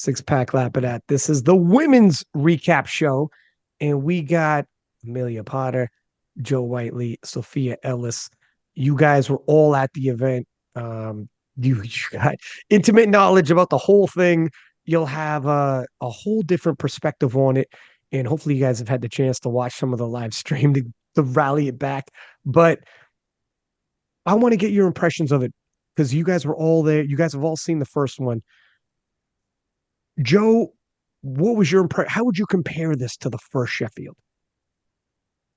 Six Pack Lapadat. This is the women's recap show, and we got Amelia Potter, Joe Whiteley, Sophia Ellis. You guys were all at the event. You got intimate knowledge about the whole thing. You'll have a whole different perspective on it, and hopefully, you guys have had the chance to watch some of the live stream to rally it back. But I want to get your impressions of it because you guys were all there. You guys have all seen the first one. Joe, what was your impression? How would you compare this to the first Sheffield?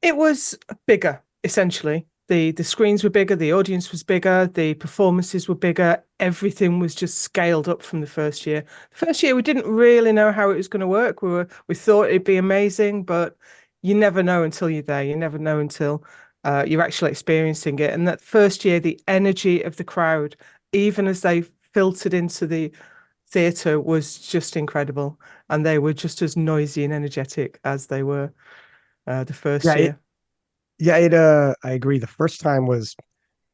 It was bigger, essentially. The screens were bigger, the audience was bigger, the performances were bigger. Everything was just scaled up from the first year. The first year we didn't really know how it was going to work. We thought it'd be amazing, but you never know until you're there. You never know until you're actually experiencing it. And that first year, the energy of the crowd, even as they filtered into the theatre, was just incredible. And they were just as noisy and energetic as they were the first Yeah, year. I agree. The first time was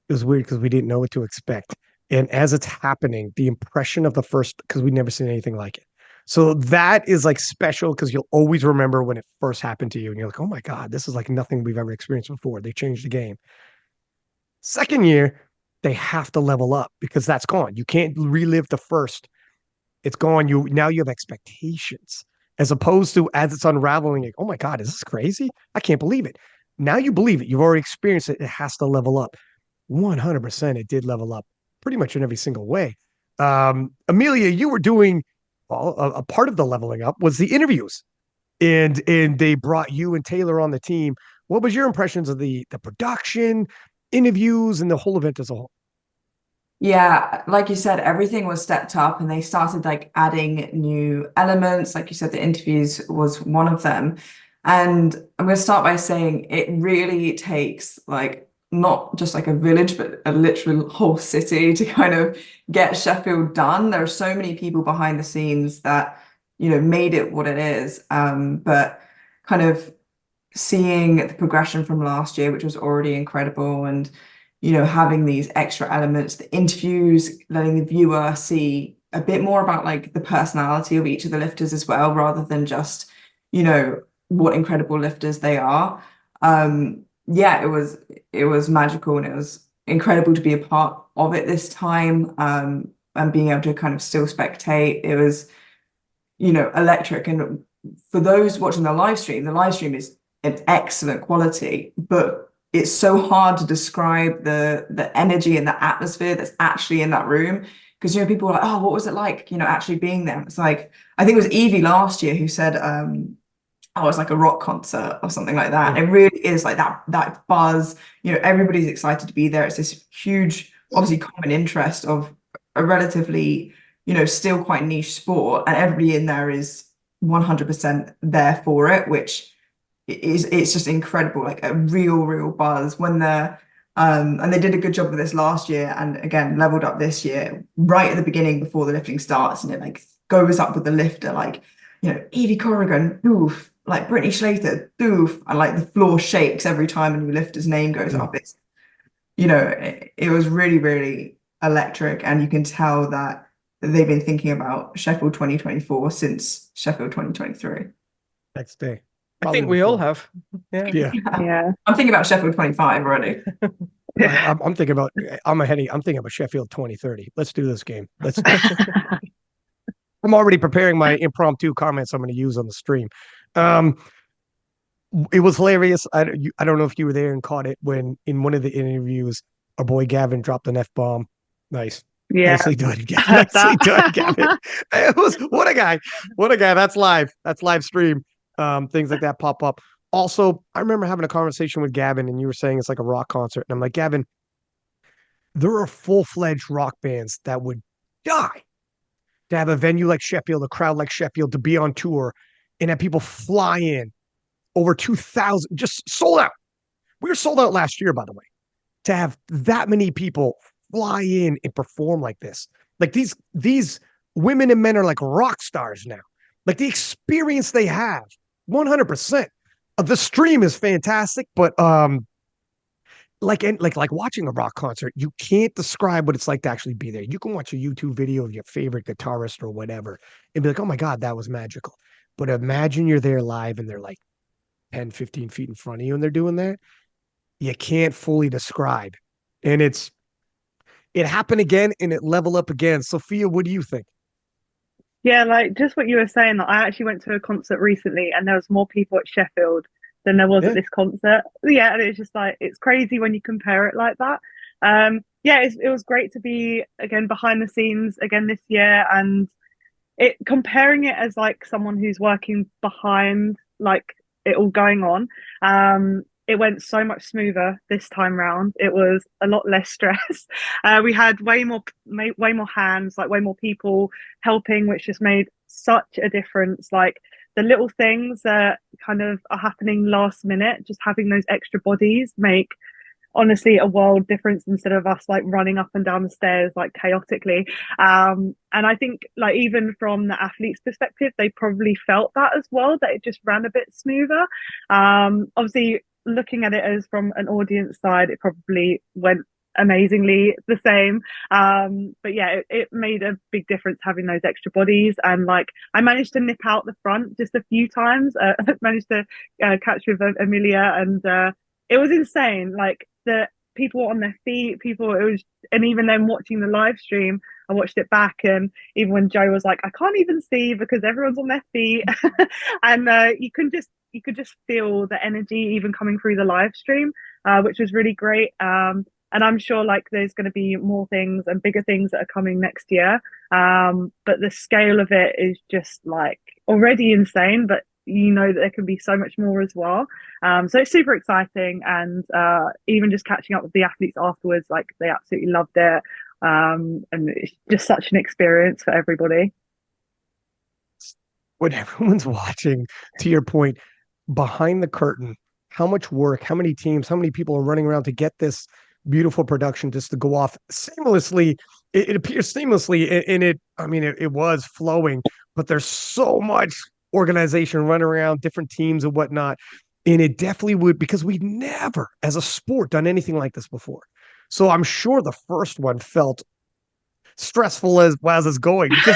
weird because we didn't know what to expect. And as it's happening, the impression of the first, because we'd never seen anything like it. So that is like special because you'll always remember when it first happened to you. And you're like, oh my God, this is like nothing we've ever experienced before. They changed the game. Second year, they have to level up because that's gone. You can't relive the first. It's gone. You have expectations as opposed to as it's unraveling. Like, oh my God, is this crazy? I can't believe it. Now you believe it. You've already experienced it. It has to level up. 100% it did level up pretty much in every single way. Amelia, you were doing well, a part of the leveling up was the interviews, and they brought you and Taylor on the team. What was your impressions of the production, interviews, and the whole event as a whole? Yeah, like you said, everything was stepped up and they started like adding new elements. Like you said, the interviews was one of them. And I'm going to start by saying it really takes like not just like a village, but a literal whole city to kind of get Sheffield done. There are so many people behind the scenes that, made it what it is. But kind of seeing the progression from last year, which was already incredible, and having these extra elements, the interviews, letting the viewer see a bit more about like the personality of each of the lifters as well, rather than just, what incredible lifters they are. Yeah, it was magical and it was incredible to be a part of it this time. And being able to kind of still spectate. It was, electric. And for those watching the live stream is an excellent quality, but it's so hard to describe the energy and the atmosphere that's actually in that room. Because people are like, oh, what was it like, actually being there? It's like, I think it was Evie last year who said, oh, it's like a rock concert or something like that. Mm. It really is like that buzz, everybody's excited to be there. It's this huge, obviously common interest of a relatively, still quite niche sport, and everybody in there is 100% there for it, which it's just incredible, like a real buzz when they're and they did a good job with this last year and again leveled up this year right at the beginning before the lifting starts, and it like goes up with the lifter, like Evie Corrigan, doof, like Brittany Schlater, doof, and like the floor shakes every time a new lifter's name goes Mm. up. It was really electric, and you can tell that they've been thinking about Sheffield 2024 since Sheffield 2023. Next day, I probably think we all before. have. Yeah. Yeah. Yeah. I'm thinking about Sheffield 25 already. I'm thinking about I'm thinking about Sheffield 2030. Let's do this game. I'm already preparing my impromptu comments I'm going to use on the stream. Um, it was hilarious. I don't know if you were there and caught it when in one of the interviews, our boy Gavin dropped an F bomb. Nice. Yeah, Nicely done, I Gavin. heard Nicely done, Gavin. that. It was what a guy. What a guy. That's live. That's live stream. Things like that pop up. Also, I remember having a conversation with Gavin, and you were saying it's like a rock concert. And I'm like, Gavin, there are full-fledged rock bands that would die to have a venue like Sheffield, a crowd like Sheffield, to be on tour and have people fly in over 2,000, just sold out. We were sold out last year, by the way, to have that many people fly in and perform like this. Like these women and men are like rock stars now. Like the experience they have, 100%. The stream is fantastic, but like watching a rock concert, you can't describe what it's like to actually be there. You can watch a YouTube video of your favorite guitarist or whatever and be like, oh my God, that was magical. But imagine you're there live and they're like 10, 15 feet in front of you and they're doing that. You can't fully describe. And it happened again and it leveled up again. Sophia, what do you think? Yeah, like just what you were saying, that I actually went to a concert recently and there was more people at Sheffield than there was at Yeah. this concert. Yeah, and it's just like it's crazy when you compare it like that. Yeah, it was great to be again behind the scenes again this year, and it comparing it as like someone who's working behind like it all going on. It went so much smoother this time round. It was a lot less stress. We had way more hands, like way more people helping, which just made such a difference. Like the little things that kind of are happening last minute, just having those extra bodies make honestly a world difference instead of us like running up and down the stairs like chaotically. And I think like even from the athletes' perspective, they probably felt that as well, that it just ran a bit smoother. Obviously, looking at it as from an audience side, it probably went amazingly the same. But yeah, it made a big difference having those extra bodies. And like I managed to nip out the front just a few times. Managed to catch with Amelia, and it was insane. Like the people on their feet, people, it was, and even then watching the live stream, I watched it back, and even when Joe was like, I can't even see because everyone's on their feet, and you could just feel the energy even coming through the live stream, which was really great. And I'm sure like there's going to be more things and bigger things that are coming next year. But the scale of it is just like already insane, but you know that there can be so much more as well. So it's super exciting, and even just catching up with the athletes afterwards, like they absolutely loved it. And it's just such an experience for everybody. When everyone's watching, to your point, behind the curtain, how much work, how many teams, how many people are running around to get this beautiful production just to go off seamlessly. It appears seamlessly, and I mean, it was flowing, but there's so much organization running around, different teams and whatnot. And it definitely would, because we've never, as a sport, done anything like this before. So I'm sure the first one felt stressful as it's going, because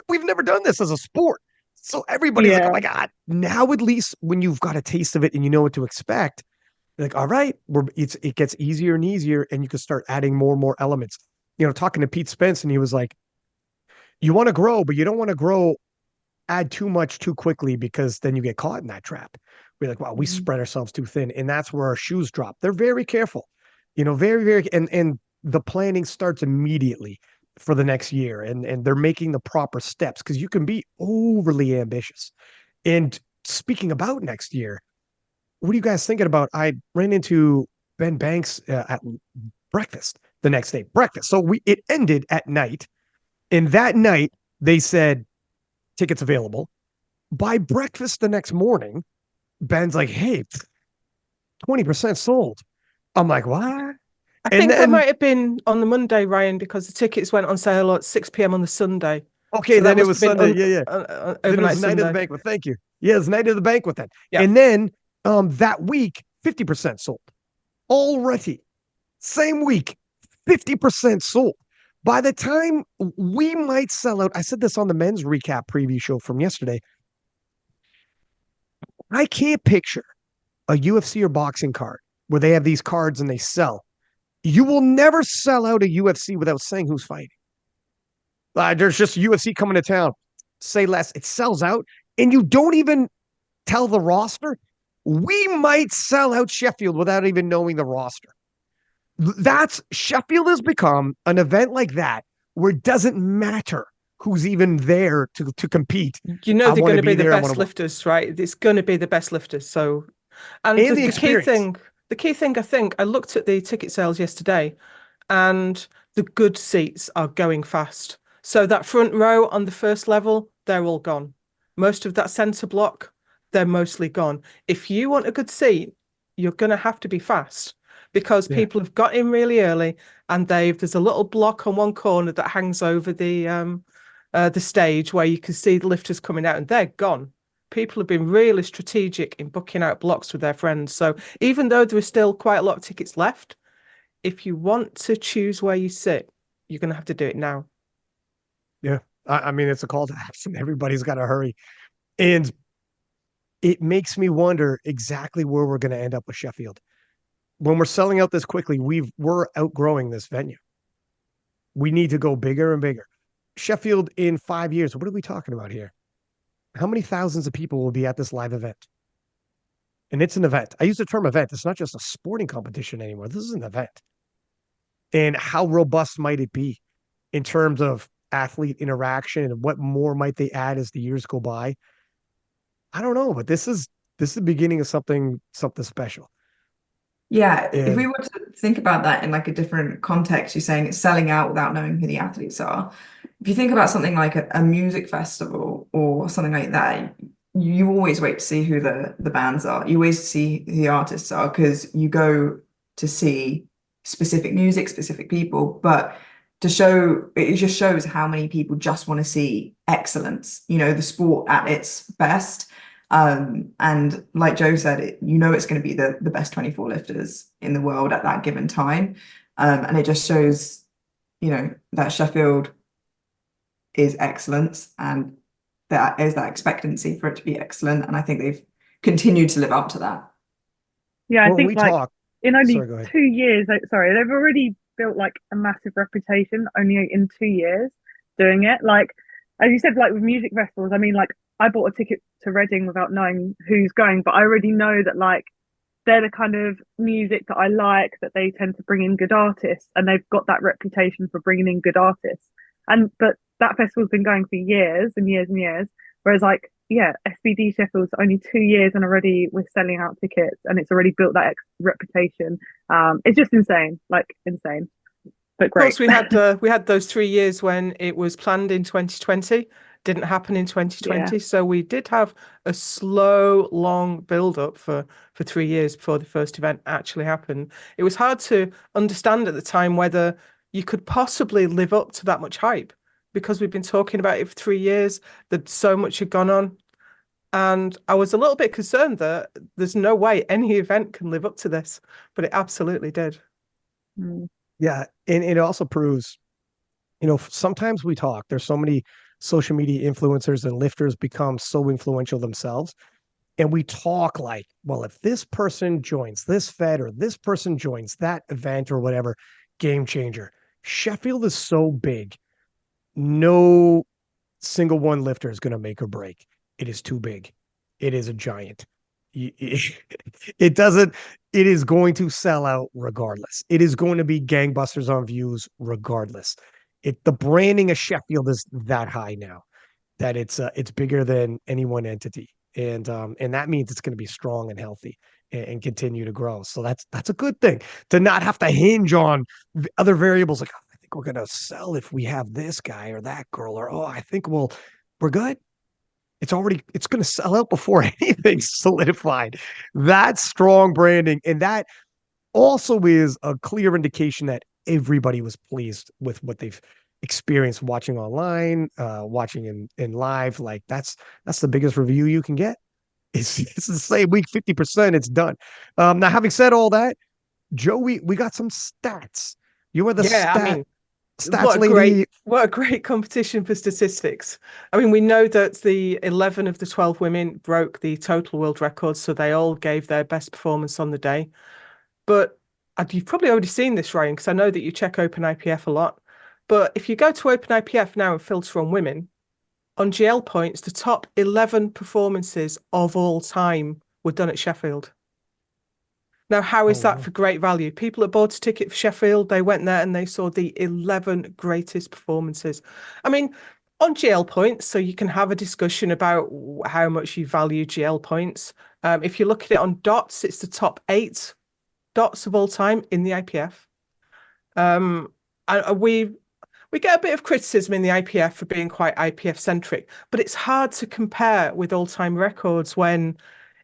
we've never done this as a sport. So everybody's like, oh Yeah. my God. Now, at least when you've got a taste of it and you know what to expect, you're like, all right, it gets easier and easier, and you can start adding more and more elements. Talking to Pete Spence, and he was like, you want to grow, but you don't want to grow, add too much too quickly, because then you get caught in that trap. We're like, wow, we Mhm. spread ourselves too thin. And that's where our shoes drop. They're very careful, very, very, and the planning starts immediately for the next year. And they're making the proper steps, because you can be overly ambitious. And speaking about next year, what are you guys thinking about? I ran into Ben Banks at breakfast the next day. Breakfast. So it ended at night. And that night they said tickets available. By breakfast the next morning, Ben's like, hey, 20% sold. I'm like, what? I And think that then, might have been on the Monday, Ryan, because the tickets went on sale at 6 p.m. on the Sunday. okay, So that then it must was have been Sunday. Yeah, yeah. Then it overnight was night of the Sunday. banquet. Thank you. Yeah, it's night of the banquet then. Yeah. And then that week, 50% sold already. Same week, 50% sold. By the time we might sell out, I said this on the men's recap preview show from yesterday. I can't picture a UFC or boxing card where they have these cards and they sell. You will never sell out a UFC without saying who's fighting. There's just UFC coming to town. Say less. It sells out, and you don't even tell the roster. We might sell out Sheffield without even knowing the roster. Sheffield has become an event like that where it doesn't matter who's even there to compete. You know I they're want going to to be be the there. I want best to watch. lifters, right? It's going to be the best lifters. So, and And the experience. the key thing, I think, I looked at the ticket sales yesterday, and the good seats are going fast. So that front row on the first level, they're all gone. Most of that centre block, they're mostly gone. If you want a good seat, you're going to have to be fast, because Yeah. people have got in really early, and there's a little block on one corner that hangs over the stage where you can see the lifters coming out, and they're gone People have been really strategic in booking out blocks with their friends. So even though there are still quite a lot of tickets left, if you want to choose where you sit, you're going to have to do it now. Yeah. I mean, it's a call to action. Everybody's got to hurry. And it makes me wonder exactly where we're going to end up with Sheffield. When we're selling out this quickly, we're outgrowing this venue. We need to go bigger and bigger. Sheffield in 5 years, what are we talking about here? How many thousands of people will be at this live event? And it's an event. I use the term event. It's not just a sporting competition anymore. This is an event. And how robust might it be in terms of athlete interaction, and what more might they add as the years go by? I don't know, but this is the beginning of something special. Yeah, if we And were to think about that in like a different context, you're saying it's selling out without knowing who the athletes are. If you think about something like a music festival or something like that, you always wait to see who the bands are. You always see who the artists are because you go to see specific music, specific people. But to show, it just shows how many people just want to see excellence, the sport at its best. And like Joe said, it's going to be the best 24 lifters in the world at that given time. And it just shows, that Sheffield is excellence, and there is that expectancy for it to be excellent. And I think they've continued to live up to that. Yeah, I when think we like talk, in only sorry, go ahead. 2 years, sorry, they've already built like a massive reputation only in 2 years doing it. Like, as you said, like with music festivals, I mean, like I bought a ticket to Reading without knowing who's going, but I already know that like they're the kind of music that I like, that they tend to bring in good artists, and they've got that reputation for bringing in good artists. But that festival's been going for years and years and years. Whereas like, yeah, SBD Sheffield's only 2 years and already we're selling out tickets, and it's already built that reputation. It's just insane, like insane, but Of course, great. we had those 3 years when it was planned in 2020, didn't happen in Yeah. 2020. So we did have a slow, long build up for 3 years before the first event actually happened. It was hard to understand at the time whether you could possibly live up to that much hype, because we've been talking about it for 3 years, that so much had gone on. And I was a little bit concerned that there's no way any event can live up to this, but it absolutely did. Mm. Yeah. And it also proves, sometimes we talk, there's so many social media influencers and lifters become so influential themselves. And we talk like, well, if this person joins this fed or this person joins that event or whatever, game changer. Sheffield is so big. No single one lifter is going to make or break. It is too big. It is a giant. It doesn't, it is going to sell out regardless. It is going to be gangbusters on views regardless. The branding of Sheffield is that high now that it's bigger than any one entity. And that means it's going to be strong and healthy and continue to grow. So that's a good thing, to not have to hinge on other variables like, oh, I think we're going to sell if we have this guy or that girl, or, oh, I think we're good. It's going to sell out before anything's solidified. That's strong branding. And that also is a clear indication that everybody was pleased with what they've experienced watching online, watching in live. Like that's the biggest review you can get. It's the same week, 50%, it's done. Now, having said all that, Joe, we got some stats. You are the Yeah, I mean, stats lady. what a great competition for statistics. I mean, we know that the 11 of the 12 women broke the total world record, so they all gave their best performance on the day. But you've probably already seen this, Ryan, because I know that you check Open IPF a lot. But if you go to Open IPF now and filter on women, on GL points, the top 11 performances of all time were done at Sheffield. Now, how is that for great value? People that bought a ticket for Sheffield, they went there and they saw the 11 greatest performances. I mean, on GL points, so you can have a discussion about how much you value GL points. If you look at it on dots, it's the top 8 dots of all time in the IPF. And we get a bit of criticism in the IPF for being quite IPF centric, but it's hard to compare with all-time records when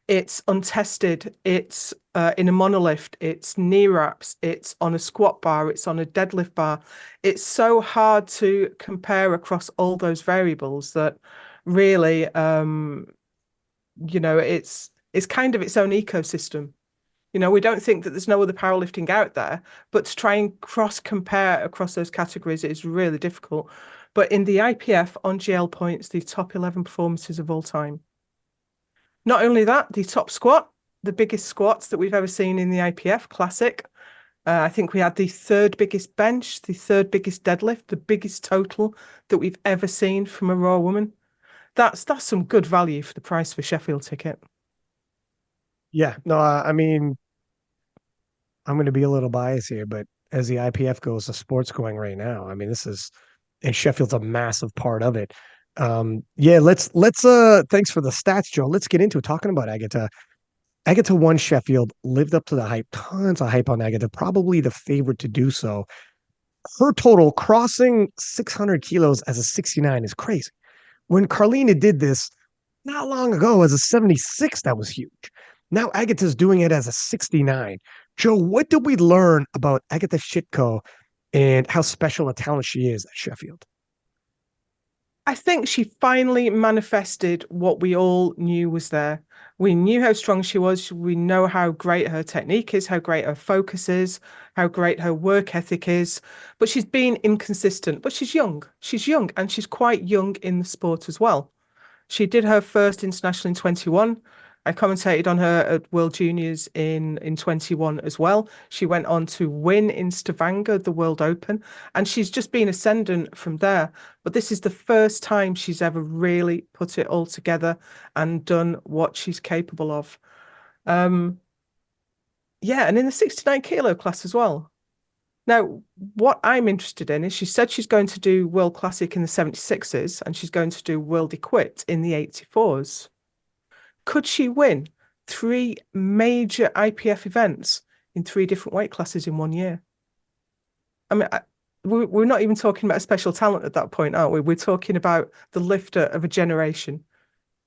it's untested, it's in a monolift, it's knee wraps, it's on a squat bar, it's on a deadlift bar. It's so hard to compare across all those variables that really you know, it's kind of its own ecosystem. You know, we don't think that there's no other powerlifting out there, but to try and cross compare across those categories is really difficult. But in the IPF on GL points, the top 11 performances of all time. Not only that, the top squat, the biggest squats that we've ever seen in the IPF Classic. I think we had the third biggest bench, the third biggest deadlift, the biggest total that we've ever seen from a raw woman. That's some good value for the price of a Sheffield ticket. Yeah, no, I mean, I'm going to be a little biased here, but as the IPF goes, the sport's going right now. I mean, this is, and Sheffield's a massive part of it. Yeah, let's thanks for the stats, Joe. Let's get into it. Talking about Agata. Agata won Sheffield, lived up to the hype, tons of hype on Agata, probably the favorite to do so. Her total crossing 600 kilos as a 69 is crazy. When Carlina did this not long ago as a 76, that was huge. Now Agata's doing it as a 69. Joe, what did we learn about Agata Shitko and how special a talent she is at Sheffield? I think she finally manifested what we all knew was there. We knew how strong she was. We know how great her technique is, how great her focus is, how great her work ethic is. But she's been inconsistent. But she's young. She's young, and she's quite young in the sport as well. She did her first international in 21. I commentated on her at World Juniors in 21 as well. She went on to win in Stavanger, the World Open, and she's just been ascendant from there. But this is the first time she's ever really put it all together and done what she's capable of. Yeah, and in the 69 kilo class as well. Now, what I'm interested in is she said she's going to do World Classic in the 76s and she's going to do World Equipped in the 84s. Could she win 3 major IPF events in 3 different weight classes in 1 year? I mean, we're not even talking about a special talent at that point, aren't we? We're talking about the lifter of a generation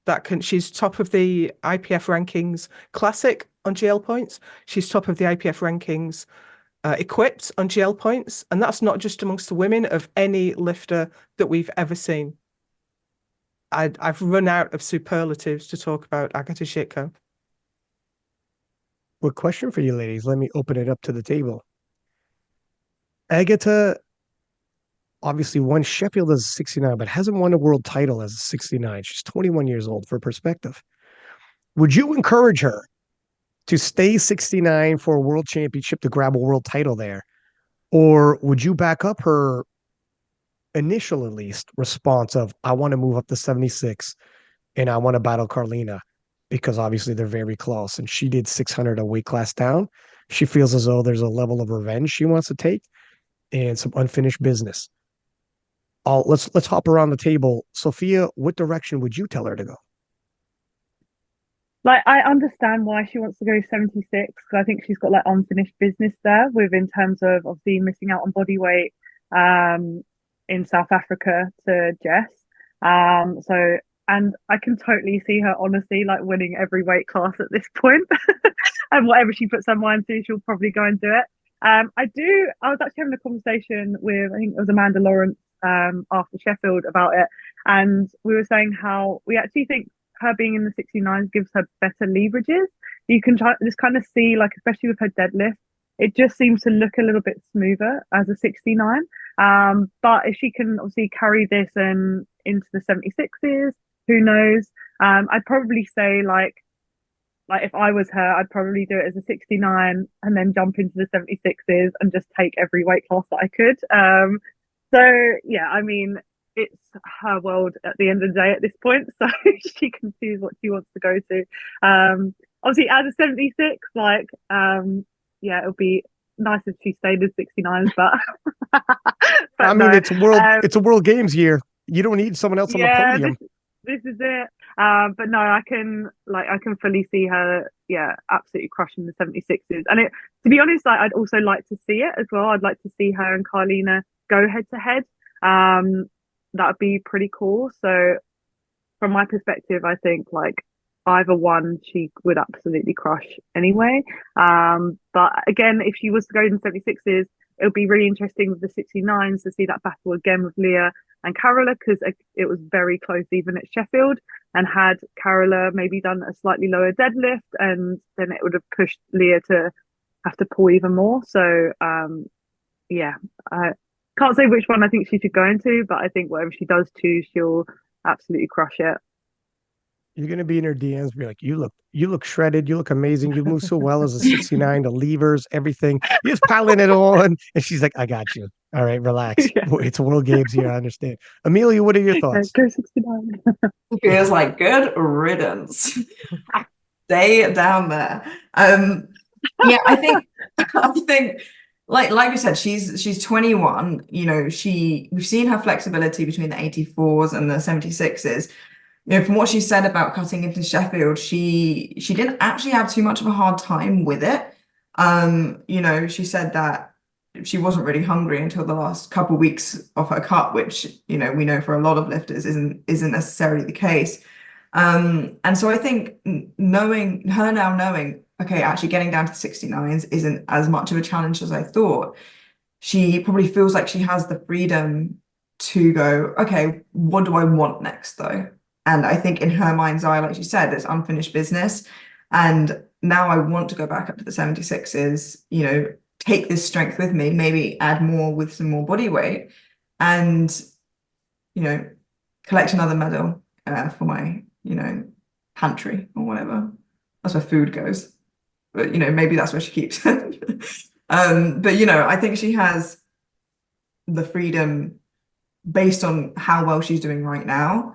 that can. She's top of the IPF rankings Classic on GL points. She's top of the IPF rankings equipped on GL points, and that's not just amongst the women of any lifter that we've ever seen. I've run out of superlatives to talk about Agata Shitko. Well, question for you ladies. Let me open it up to the table. Agata obviously won Sheffield as a 69, but hasn't won a world title as a 69. She's 21 years old, for perspective. Would you encourage her to stay 69 for a world championship to grab a world title there? Or would you back up her initial, at least, response of, I want to move up to 76 and I want to battle Carlina because obviously they're very close. And she did 600 a weight class down. She feels as though there's a level of revenge she wants to take and some unfinished business. Let's hop around the table. Sophia, what direction would you tell her to go? Like, I understand why she wants to go 76 because I think she's got like unfinished business there with in terms of obviously missing out on body weight in South Africa to Jess. So and I can totally see her honestly like winning every weight class at this point. And whatever she puts her mind to, she'll probably go and do it. I was actually having a conversation with I think it was Amanda Lawrence after Sheffield about it, and we were saying how we actually think her being in the 69s gives her better leverages. You can just kind of see, like, especially with her deadlift, it just seems to look a little bit smoother as a 69. But if she can obviously carry this and into the 76s, who knows? I'd probably say like if I was her, I'd probably do it as a 69 and then jump into the 76s and just take every weight class that I could. So yeah, I mean, it's her world at the end of the day at this point, so she can choose what she wants to go to. Obviously, as a 76, like, yeah, it'll be nice if she stayed at 69s, but, I mean, no. It's a world games year. You don't need someone else on the podium. This is it. But no, I can fully see her, yeah, absolutely crushing the 76s. And to be honest, I'd also like to see it as well. I'd like to see her and Carlina go head to head. That would be pretty cool. So from my perspective, I think like either one she would absolutely crush anyway. But again, if she was to go in 76s, it'll be really interesting with the 69s to see that battle again with Leah and Carola, because it was very close even at Sheffield. And had Carola maybe done a slightly lower deadlift, and then it would have pushed Leah to have to pull even more. So yeah, I can't say which one I think she should go into, but I think whatever she does too, she'll absolutely crush it. You're gonna be in her DMs, be like, you look shredded, you look amazing, you move so well as a 69, the levers, everything. You're just piling it on. And she's like, I got you. All right, relax. Yeah, It's World Games here, I understand. Amelia, what are your thoughts? go 69. Sophia's like, good riddance. Stay down there. Yeah, I think like you said, she's 21. You know, we've seen her flexibility between the 84s and the 76s. You know, from what she said about cutting into Sheffield, she didn't actually have too much of a hard time with it. You know, she said that she wasn't really hungry until the last couple of weeks of her cut, which, you know, we know for a lot of lifters isn't necessarily the case. And so I think knowing, okay, actually getting down to 69s isn't as much of a challenge as I thought. She probably feels like she has the freedom to go, okay, what do I want next though? And I think in her mind's eye, like she said, it's unfinished business. And now I want to go back up to the 76s, you know, take this strength with me, maybe add more with some more body weight, and, you know, collect another medal for my, you know, pantry or whatever. That's where food goes. But, you know, maybe that's where she keeps it. But, you know, I think she has the freedom based on how well she's doing right now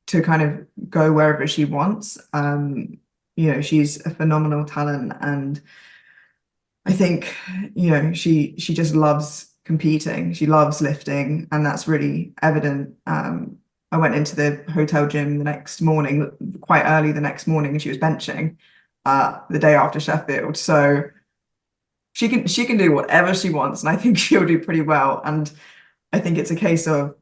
to kind of go wherever she wants. You know, she's a phenomenal talent, and I think, you know, she just loves competing. She loves lifting, and that's really evident. I went into the hotel gym the next morning, quite early the next morning, and she was benching the day after Sheffield. So she can do whatever she wants, and I think she'll do pretty well. And I think it's a case of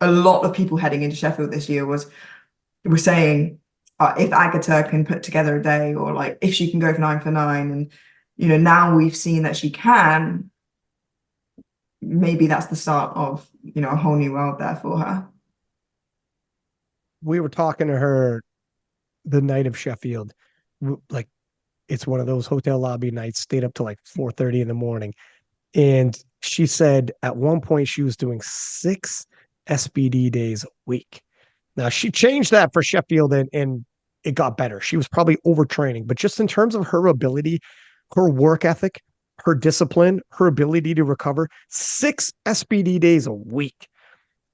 a lot of people heading into Sheffield this year were saying if Agatha can put together a day, or like if she can go for 9 for 9, and you know, now we've seen that she can, maybe that's the start of, you know, a whole new world there for her. We were talking to her the night of Sheffield. Like, it's one of those hotel lobby nights, stayed up till like 4:30 in the morning. And she said at one point she was doing 6 SBD days a week. Now she changed that for Sheffield, and it got better. She was probably overtraining, but just in terms of her ability, her work ethic, her discipline, her ability to recover, 6 SBD days a week.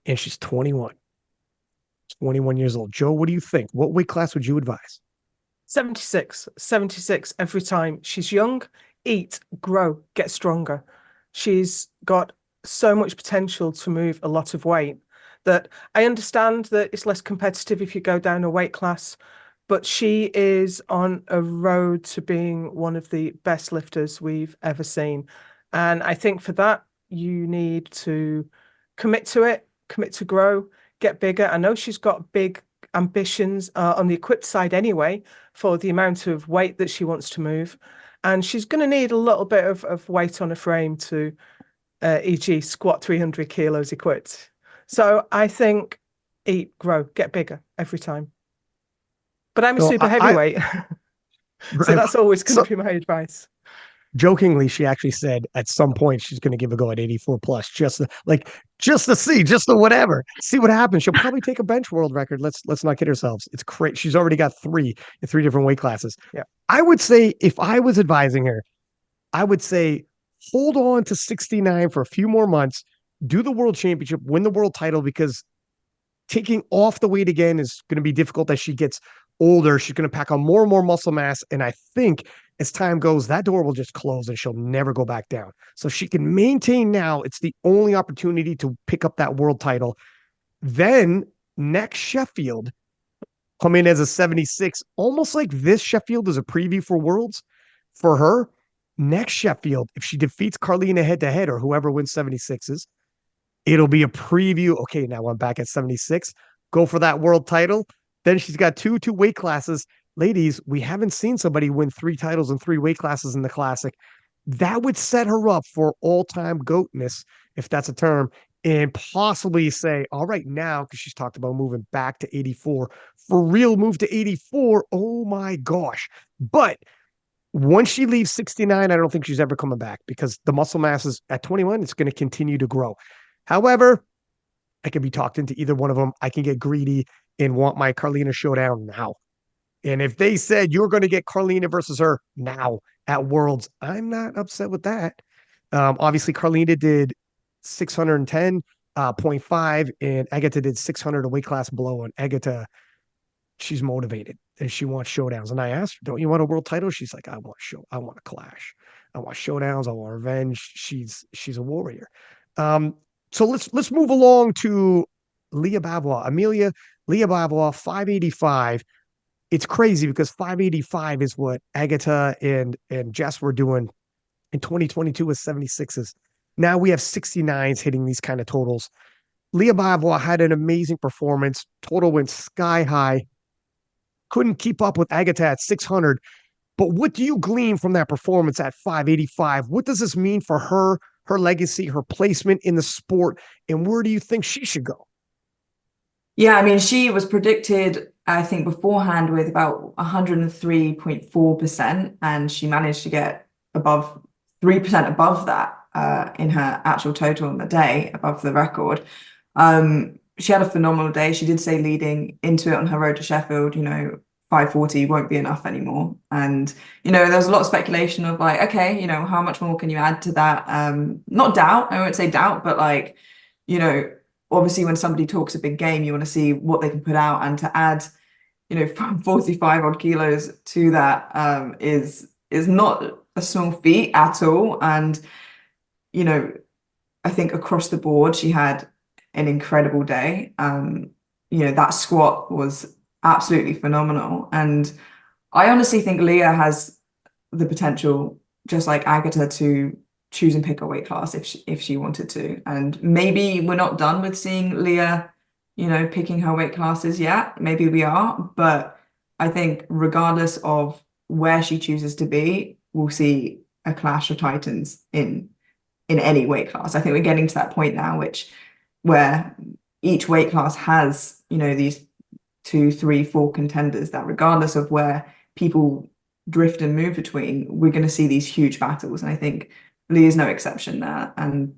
And she's 21 years old. Joe, what do you think? What weight class would you advise? 76 every time. She's young, eat, grow, get stronger. She's got so much potential to move a lot of weight that I understand that it's less competitive if you go down a weight class, but she is on a road to being one of the best lifters we've ever seen. And I think for that, you need to commit to it, commit to grow, get bigger. I know she's got big ambitions on the equipped side anyway, for the amount of weight that she wants to move. And she's going to need a little bit of weight on a frame to, e.g., squat 300 kilos equipped. So I think eat, grow, get bigger every time. But I'm a super heavyweight. So that's always going to be my advice. Jokingly, she actually said at some point she's going to give a go at 84 plus, just to see, just the whatever, see what happens. She'll probably take a bench world record. Let's not kid ourselves. It's crazy. She's already got 3 in 3 different weight classes. Yeah. I would say, if I was advising her, I would say hold on to 69 for a few more months, do the world championship, win the world title, because taking off the weight again is going to be difficult as she gets older. She's going to pack on more and more muscle mass. And I think as time goes, that door will just close and she'll never go back down. So if she can maintain now, it's the only opportunity to pick up that world title. Then next Sheffield, come in as a 76, almost like this Sheffield is a preview for Worlds for her. Next Sheffield, if she defeats Carlina head-to-head or whoever wins 76s, it'll be a preview. Okay, now I'm back at 76. Go for that world title. Then she's got two weight classes. Ladies, we haven't seen somebody win 3 titles in 3 weight classes in the Classic. that would set her up for all-time goatness, if that's a term, and possibly say, all right, now, because she's talked about moving back to 84, for real move to 84. Oh my gosh. But once she leaves 69, I don't think she's ever coming back because the muscle mass is at 21, it's going to continue to grow. However, I can be talked into either one of them. I can get greedy and want my Carlina showdown now. And if they said you're going to get Carlina versus her now at Worlds, I'm not upset with that. Obviously, Carlina did 610.5 and Agatha did 600 a weight class below. And Agatha, she's motivated and she wants showdowns. And I asked her, don't you want a world title? She's like, I want a clash. I want showdowns. I want revenge. She's a warrior. So let's move along to Leah Bavois. Amelia, Leah Bavois, 585. It's crazy because 585 is what Agatha and Jess were doing in 2022 with 76s. Now we have 69s hitting these kind of totals. Leah Bavois had an amazing performance. Total went sky high. Couldn't keep up with Agatha at 600. But what do you glean from that performance at 585? What does this mean for her, her legacy, her placement in the sport, and where do you think she should go? Yeah, I mean, she was predicted, I think, beforehand with about 103.4%, and she managed to get above 3% above that in her actual total on the day, above the record. She had a phenomenal day. She did say leading into it on her road to Sheffield, 540 won't be enough anymore. And, there was a lot of speculation of like, okay, how much more can you add to that? Not doubt, I won't say doubt, but like, obviously when somebody talks a big game, you want to see what they can put out, and to add, 45 odd kilos to that is not a small feat at all. And, I think across the board, she had an incredible day. That squat was absolutely phenomenal. And I honestly think Leah has the potential, just like Agatha, to choose and pick a weight class if she wanted to. And maybe we're not done with seeing Leah, picking her weight classes yet. Maybe we are, but I think regardless of where she chooses to be, we'll see a clash of titans in any weight class. I think we're getting to that point now, where each weight class has, these 2, 3, 4 contenders that regardless of where people drift and move between, we're going to see these huge battles. And I think Leah's no exception there. And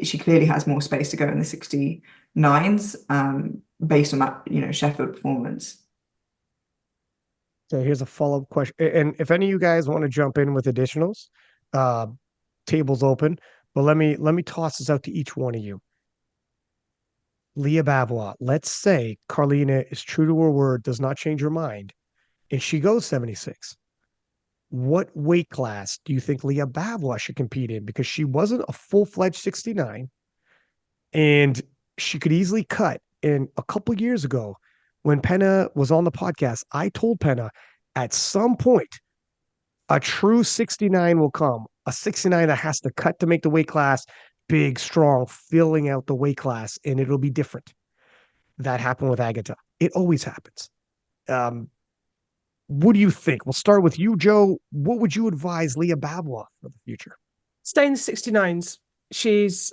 she clearly has more space to go in the 69s based on that, Sheffield performance. So here's a follow-up question. And if any of you guys want to jump in with additionals, table's open. But let me toss this out to each one of you. Leah Bavois, let's say Carlina is true to her word, does not change her mind, and she goes 76. What weight class do you think Leah Bavois should compete in? Because she wasn't a full-fledged 69, and she could easily cut. And a couple of years ago, when Penna was on the podcast, I told Penna at some point, a true 69 will come, a 69 that has to cut to make the weight class, big, strong, filling out the weight class, and it'll be different. That happened with Agatha. It always happens. What do you think? We'll start with you, Joe. What would you advise Leah Bavois for the future? Stay in the 69s. She's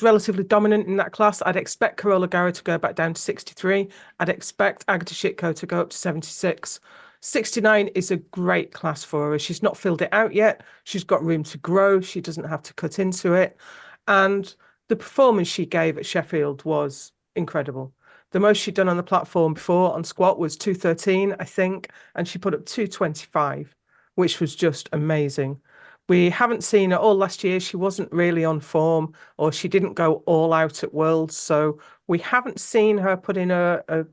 relatively dominant in that class. I'd expect Carola Garra to go back down to 63. I'd expect Agatha Shitko to go up to 76. 69 is a great class for her. She's not filled it out yet. She's got room to grow. She doesn't have to cut into it. And the performance she gave at Sheffield was incredible. The most she'd done on the platform before on squat was 213, I think, and she put up 225, which was just amazing. We haven't seen her all last year. She wasn't really on form, or she didn't go all out at Worlds. So we haven't seen her put in a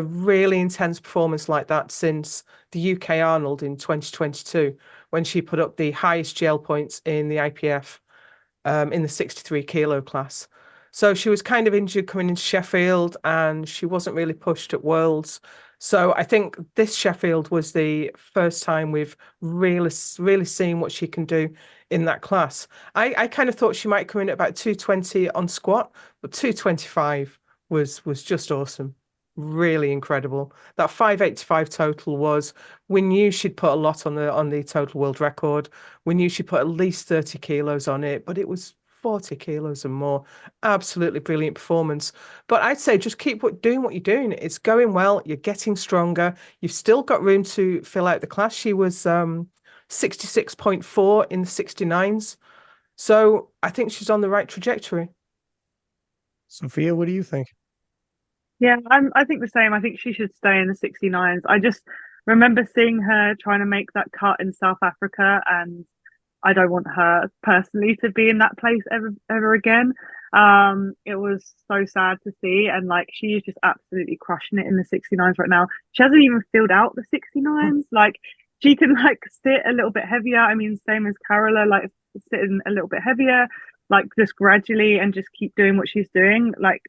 really intense performance like that since the UK Arnold in 2022, when she put up the highest gel points in the IPF in the 63 kilo class. So she was kind of injured coming into Sheffield, and she wasn't really pushed at Worlds. So I think this Sheffield was the first time we've really seen what she can do in that class. I kind of thought she might come in at about 220 on squat, but 225 was just awesome. really incredible. That 585 total was, we knew she'd put a lot on the total world record. We knew she put at least 30 kilos on it, but it was 40 kilos and more. Absolutely brilliant performance. But I'd say just keep doing what you're doing. It's going well. You're getting stronger. You've still got room to fill out the class. She was 66.4 in the 69s. So I think she's on the right trajectory. Sophia, what do you think? Yeah, I think the same. I think she should stay in the 69s. I just remember seeing her trying to make that cut in South Africa, and I don't want her personally to be in that place ever again. It was so sad to see, and like she is just absolutely crushing it in the 69s right now. She hasn't even filled out the 69s. Like she can like sit a little bit heavier. I mean, same as Carola, like sitting a little bit heavier, like just gradually and just keep doing what she's doing. Like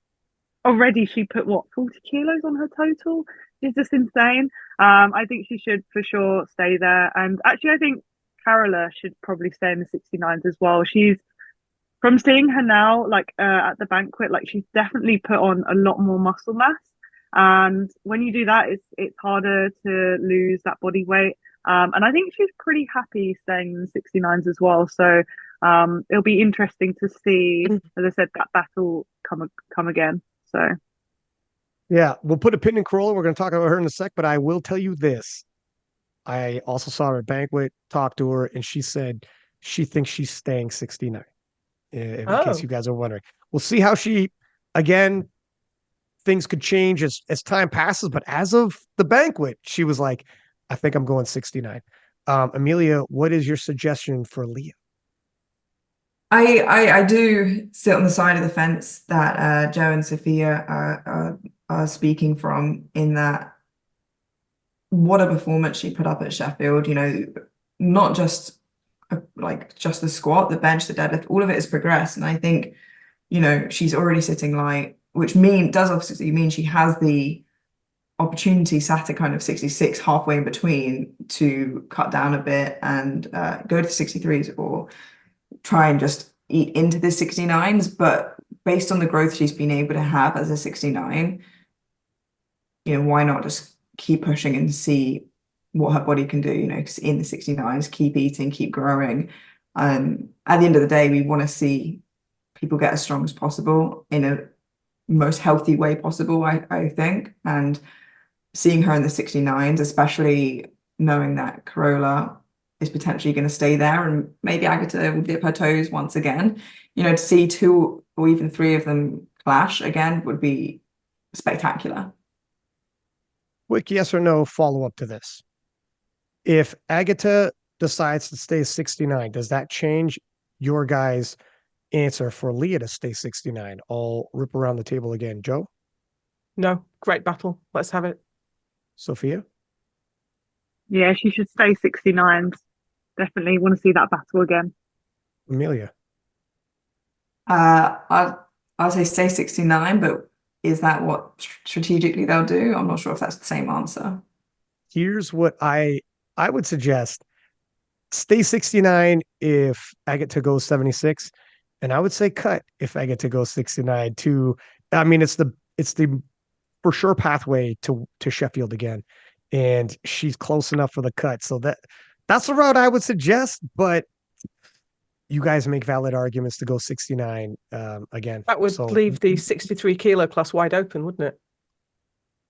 already she put what 40 kilos on her total. It's just insane. I think she should for sure stay there. And actually, I think Carola should probably stay in the 69s as well. She's from seeing her now, like at the banquet, like she's definitely put on a lot more muscle mass. And when you do that, it's harder to lose that body weight. And I think she's pretty happy staying in the 69s as well. So it'll be interesting to see, as I said, that battle come again. So Yeah, we'll put a pin in Corolla. We're going to talk about her in a sec, but I will tell you this. I also saw her at banquet, talked to her, and she said she thinks she's staying 69. In case Oh, you guys are wondering, we'll see how she, again, things could change as time passes. But as of the banquet, she was like, I think I'm going 69. Amelia, what is your suggestion for Leah? I do sit on the side of the fence that Joe and Sophia are speaking from, in that what a performance she put up at Sheffield. You know, not just like just the squat, the bench, the deadlift, all of it has progressed. And I think, you know, she's already sitting light, which does obviously mean she has the opportunity sat at kind of 66, halfway in between, to cut down a bit and go to 63s, or try and just eat into the 69s. But based on the growth she's been able to have as a 69, you know, why not just keep pushing and see what her body can do, you know, in the 69s, keep eating, keep growing. At the end of the day, we want to see people get as strong as possible in a most healthy way possible, I think. And seeing her in the 69s, especially knowing that Carola is potentially going to stay there, and maybe Agatha will dip her toes once again, you know, to see two or even three of them clash again would be spectacular. Quick yes or no follow up to this. If Agatha decides to stay 69, does that change your guys' answer for Leah to stay 69? I'll rip around the table again. Joe? no, great battle. Let's have it. Sophia? yeah, she should stay 69s. Definitely want to see that battle again. Amelia? I'll say stay 69, but is that what strategically they'll do? I'm not sure if that's the same answer. Here's what I would suggest. Stay 69 if Agatha goes 76. And I would say cut if Agatha goes 69 to, I mean, it's the for sure pathway to Sheffield again. And she's close enough for the cut. So that's the route I would suggest, but you guys make valid arguments to go 69 again. That would So leave the 63 kilo class wide open, wouldn't it?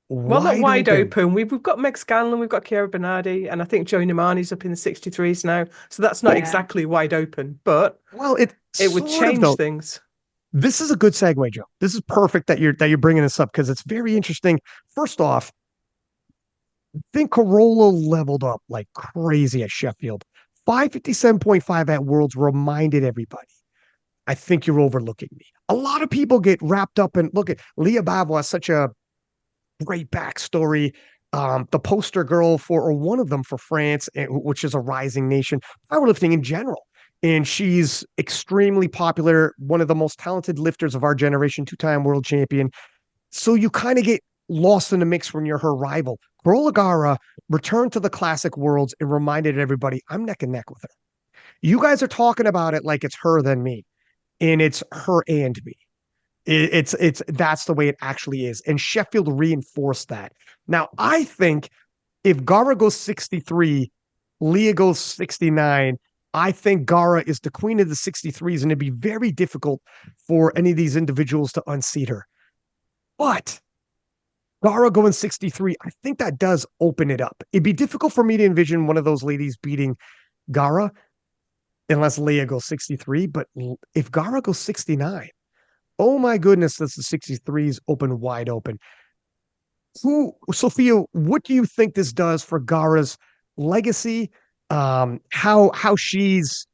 Well, not wide wide open. We've got Meg Scanlon, we've got Chiara Bernardi, and I think Joe Nimani's up in the 63s now. So that's not Yeah. exactly wide open, but Well, it would sort of, change though. things. This is a good segue, Joe. This is perfect that you're bringing this up, because it's very interesting. First off, I think Corolla leveled up like crazy at Sheffield. 557.5 at Worlds reminded everybody, I think you're overlooking me. A lot of people get wrapped up in, look at Leah Bavois, such a great backstory. The poster girl for, or one of them for France, which is a rising nation, powerlifting in general. And she's extremely popular, one of the most talented lifters of our generation, two-time world champion. So you kind of get lost in the mix when you're her rival. Carola Gara returned to the classic worlds and reminded everybody, I'm neck and neck with her. You guys are talking about it like it's her then me, and it's her and me. It's that's the way it actually is. And Sheffield reinforced that. Now, I think if Gara goes 63, Leah goes 69, I think Gara is the queen of the 63s, and it'd be very difficult for any of these individuals to unseat her. But Gara going 63, I think that does open it up. It'd be difficult for me to envision one of those ladies beating Gara unless Leah goes 63. But if Gara goes 69, oh my goodness, that's the 63s open wide open. Sophia, what do you think this does for Gara's legacy? How she's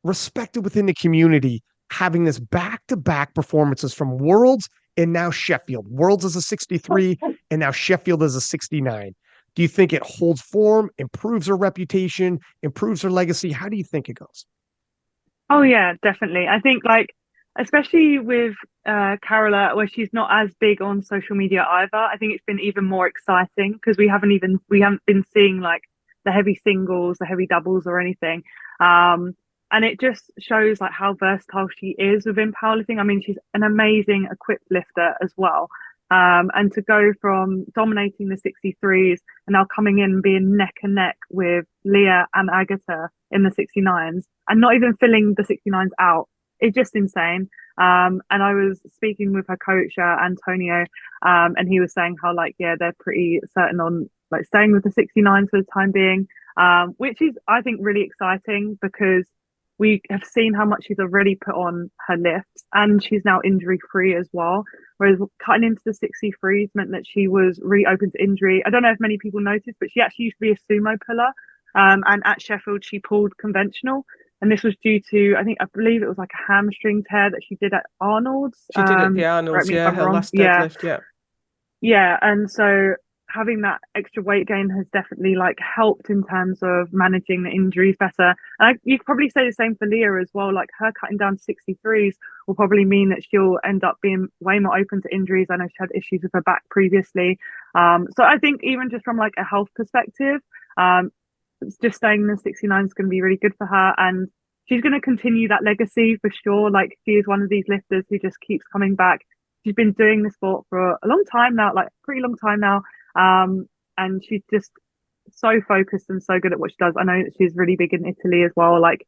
respected within the community, having this back-to-back performances from Worlds and now Sheffield. Worlds is a 63 and now Sheffield is a 69. Do you think it holds form, improves her reputation, improves her legacy? How do you think it goes? Oh yeah, definitely. I think like especially with Carola, where she's not as big on social media either. I think it's been even more exciting because we haven't been seeing like the heavy singles, the heavy doubles, or anything. And it just shows like how versatile she is within powerlifting. I mean, she's an amazing equipped lifter as well. And to go from dominating the 63s and now coming in and being neck and neck with Leah and Agatha in the 69s and not even filling the 69s out, it's just insane. And I was speaking with her coach, Antonio, and he was saying how like, yeah, they're pretty certain on like staying with the 69s for the time being, which is, I think, really exciting because we have seen how much she's already put on her lifts and she's now injury free as well. Whereas cutting into the 63s meant that she was really open to injury. I don't know if many people noticed, but she actually used to be a sumo puller. And at Sheffield, she pulled conventional. And this was due to, I believe it was like a hamstring tear that she did at Arnold's. She did it at the Arnold's, yeah, her last deadlift, yeah. Yeah, and so having that extra weight gain has definitely like helped in terms of managing the injuries better. And you could probably say the same for Leah as well. Like her cutting down to 63s will probably mean that she'll end up being way more open to injuries. I know she had issues with her back previously. So I think even just from like a health perspective, just staying in the 69 is going to be really good for her. And she's going to continue that legacy for sure. Like she is one of these lifters who just keeps coming back. She's been doing the sport for a long time now, like a pretty long time now. And she's just so focused and so good at what she does. I know that she's really big in Italy as well. Like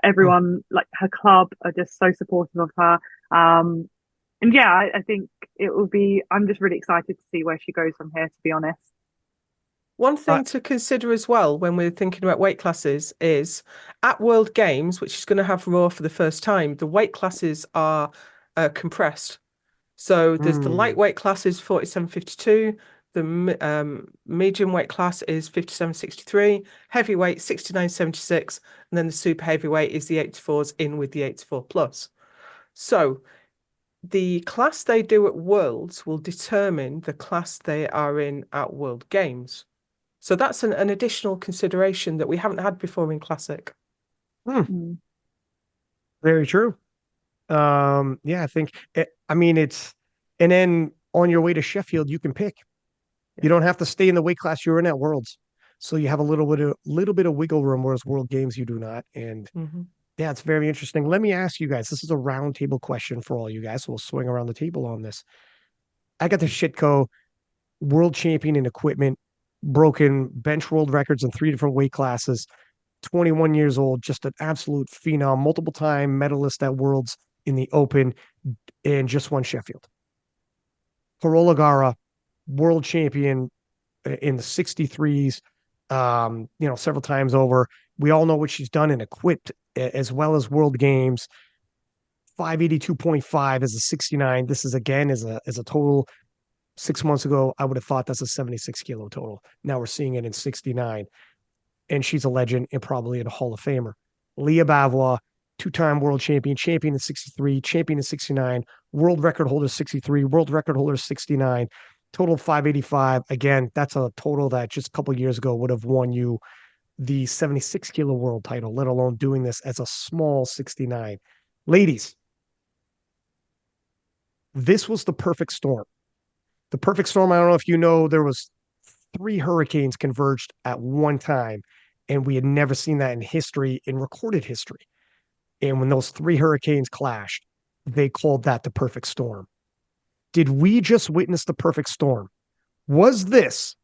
everyone, like her club are just so supportive of her. And yeah, I think it will be, I'm just really excited to see where she goes from here, to be honest. One thing to consider as well when we're thinking about weight classes is at World Games, which is going to have Raw for the first time, the weight classes are compressed. So there's the lightweight class is 47.52, the medium weight class is 57.63, heavyweight 69.76, and then the super heavyweight is the 84s in with the 84 plus. So the class they do at Worlds will determine the class they are in at World Games. So that's an additional consideration that we haven't had before in Classic. Very true. Yeah, I think it's, and then on your way to Sheffield, you can pick. You don't have to stay in the weight class you're in at Worlds. So you have a little bit of wiggle room, whereas World Games you do not. And yeah, it's very interesting. Let me ask you guys, this is a round table question for all you guys. So we'll swing around the table on this. I got the Shitco world champion in equipment, broken bench world records in 3 different weight classes, 21 years old, just an absolute phenom, multiple time medalist at Worlds in the Open, and just won Sheffield. Carola Gara, world champion in the 63s, several times over. We all know what she's done in equipped as well as World Games. 582.5 as a 69. This is again as a total. 6 months ago, I would have thought that's a 76 kilo total. Now we're seeing it in 69. And she's a legend and probably a Hall of Famer. Leah Bavois, 2-time world champion, champion in 63, champion in 69, world record holder 63, world record holder 69, total 585. Again, that's a total that just a couple years ago would have won you the 76 kilo world title, let alone doing this as a small 69. Ladies, this was the perfect storm. The perfect storm, I don't know if you know, there was 3 hurricanes converged at one time, and we had never seen that in history, in recorded history. And when those 3 hurricanes clashed, they called that the perfect storm. Did we just witness the perfect storm? Was this,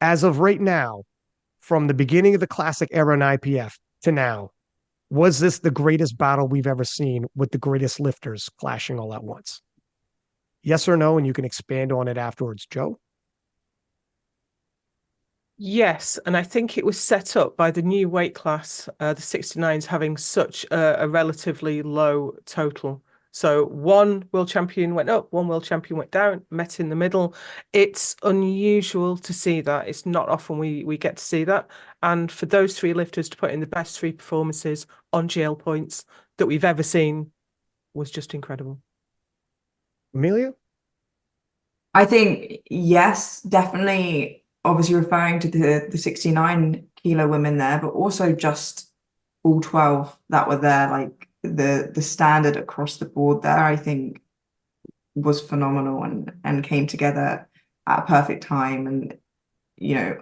as of right now, from the beginning of the classic era in IPF to now, was this the greatest battle we've ever seen with the greatest lifters clashing all at once? Yes or no? And you can expand on it afterwards, Joe. Yes, and I think it was set up by the new weight class, the 69s, having such a relatively low total. So one world champion went up, one world champion went down, met in the middle. It's unusual to see that. It's not often we get to see that. And for those three lifters to put in the best three performances on GL points that we've ever seen was just incredible. Amelia? I think, yes, definitely, obviously referring to the 69 kilo women there, but also just all 12 that were there, like the standard across the board there, I think was phenomenal and came together at a perfect time. And, you know,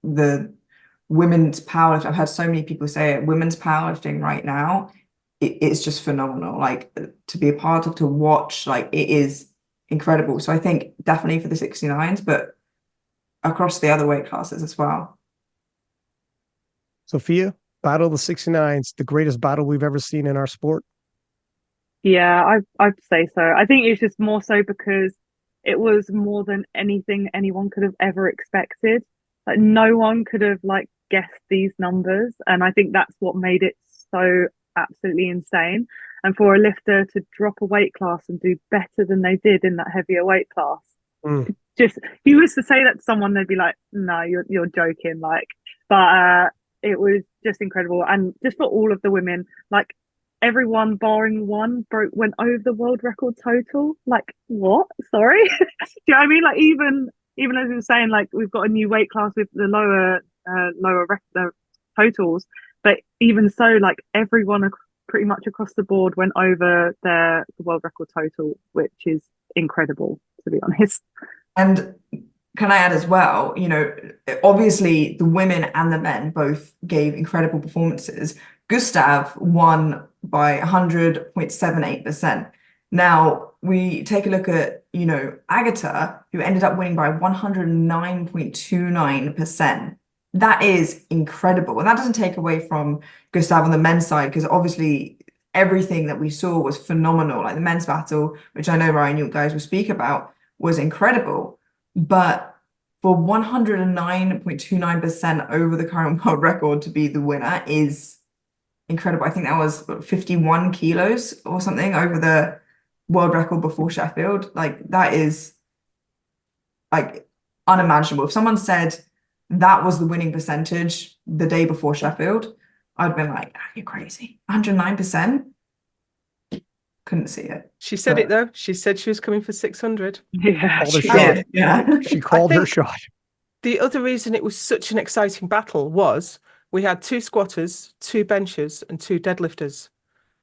the women's powerlifting, I've heard so many people say it, women's powerlifting right now, it's just phenomenal. Like to be a part of, to watch, like it is incredible. So I think definitely for the 69s, but across the other weight classes as well. Sophia, Battle of the 69s, the greatest battle we've ever seen in our sport. Yeah, I'd say so. I think it's just more so because it was more than anything anyone could have ever expected. Like no one could have like guessed these numbers, and I think that's what made it so absolutely insane. And for a lifter to drop a weight class and do better than they did in that heavier weight class, just if you was to say that to someone, they'd be like, "No, you're joking." Like, but it was just incredible, and just for all of the women, like everyone barring one went over the world record total. Like what? Sorry, do you know what I mean? Like even as we were saying, like we've got a new weight class with the lower totals, but even so, like everyone pretty much across the board went over the world record total, which is incredible, to be honest. And can I add as well, you know, obviously the women and the men both gave incredible performances. Gustav won by 100.78%. Now we take a look at, you know, Agatha, who ended up winning by 109.29%. That is incredible. And that doesn't take away from Gustav on the men's side, because obviously everything that we saw was phenomenal. Like the men's battle, which I know Ryan, you guys will speak about, was incredible. But for 109.29% over the current world record to be the winner is incredible. I think that was 51 kilos or something over the world record before Sheffield. Like that is like unimaginable. If someone said that was the winning percentage the day before Sheffield, I'd been like, oh, you're crazy. 109%. Couldn't see it. She said it though. She said she was coming for 600. Yeah, Called her shot. Yeah. She called her think- shot. The other reason it was such an exciting battle was we had two squatters, two benchers, and two deadlifters.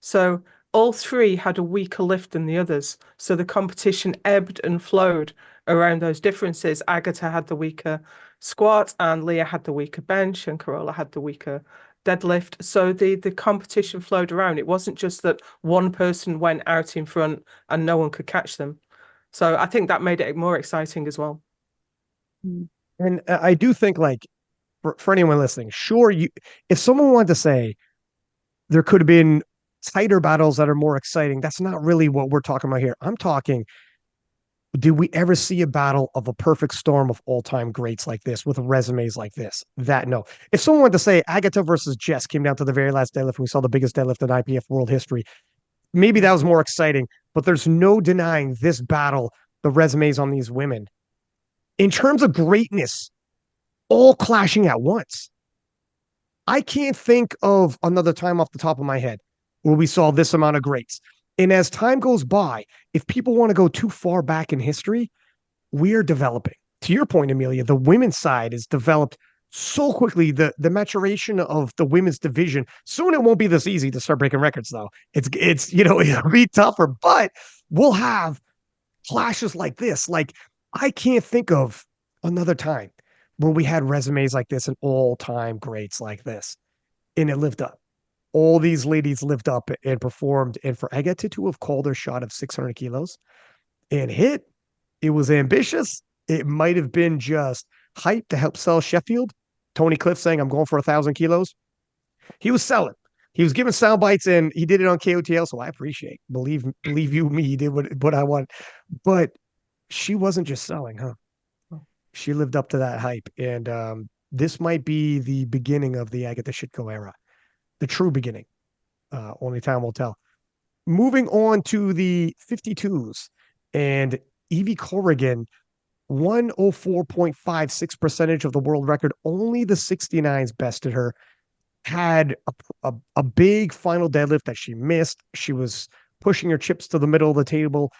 So all three had a weaker lift than the others. So the competition ebbed and flowed around those differences. Agatha had the weaker squat, and Leah had the weaker bench, and Carola had the weaker deadlift. So the competition flowed around. It wasn't just that one person went out in front and no one could catch them. So I think that made it more exciting as well. And I do think, like, for anyone listening, sure, if someone wanted to say there could have been tighter battles that are more exciting, that's not really what we're talking about here. I'm talking, did we ever see a battle of a perfect storm of all-time greats like this with resumes like this? That no. If someone wanted to say Agatha versus Jess came down to the very last deadlift, and we saw the biggest deadlift in IPF world history, maybe that was more exciting, but there's no denying this battle, the resumes on these women. In terms of greatness, all clashing at once. I can't think of another time off the top of my head where we saw this amount of greats. And as time goes by, if people want to go too far back in history, we're developing. To your point, Amelia, the women's side is developed so quickly. The maturation of the women's division. Soon it won't be this easy to start breaking records, though. It's it'll be tougher, but we'll have clashes like this. Like I can't think of another time where we had resumes like this and all-time greats like this, and it lived up. all these ladies lived up and performed. And for Agatha to have called her shot of 600 kilos and hit, it was ambitious. It might have been just hype to help sell Sheffield. Tony Cliff saying, I'm going for 1,000 kilos. He was selling. He was giving sound bites and he did it on KOTL. So I appreciate, believe you me, he did what I want. But she wasn't just selling, huh? She lived up to that hype. And this might be the beginning of the Agatha Shitko era, the true beginning. Only time will tell. Moving on to the 52s and Evie Corrigan, 104.56 percentage of the world record. Only the 69s bested her. Had a big final deadlift that she missed. She was pushing her chips to the middle of the table.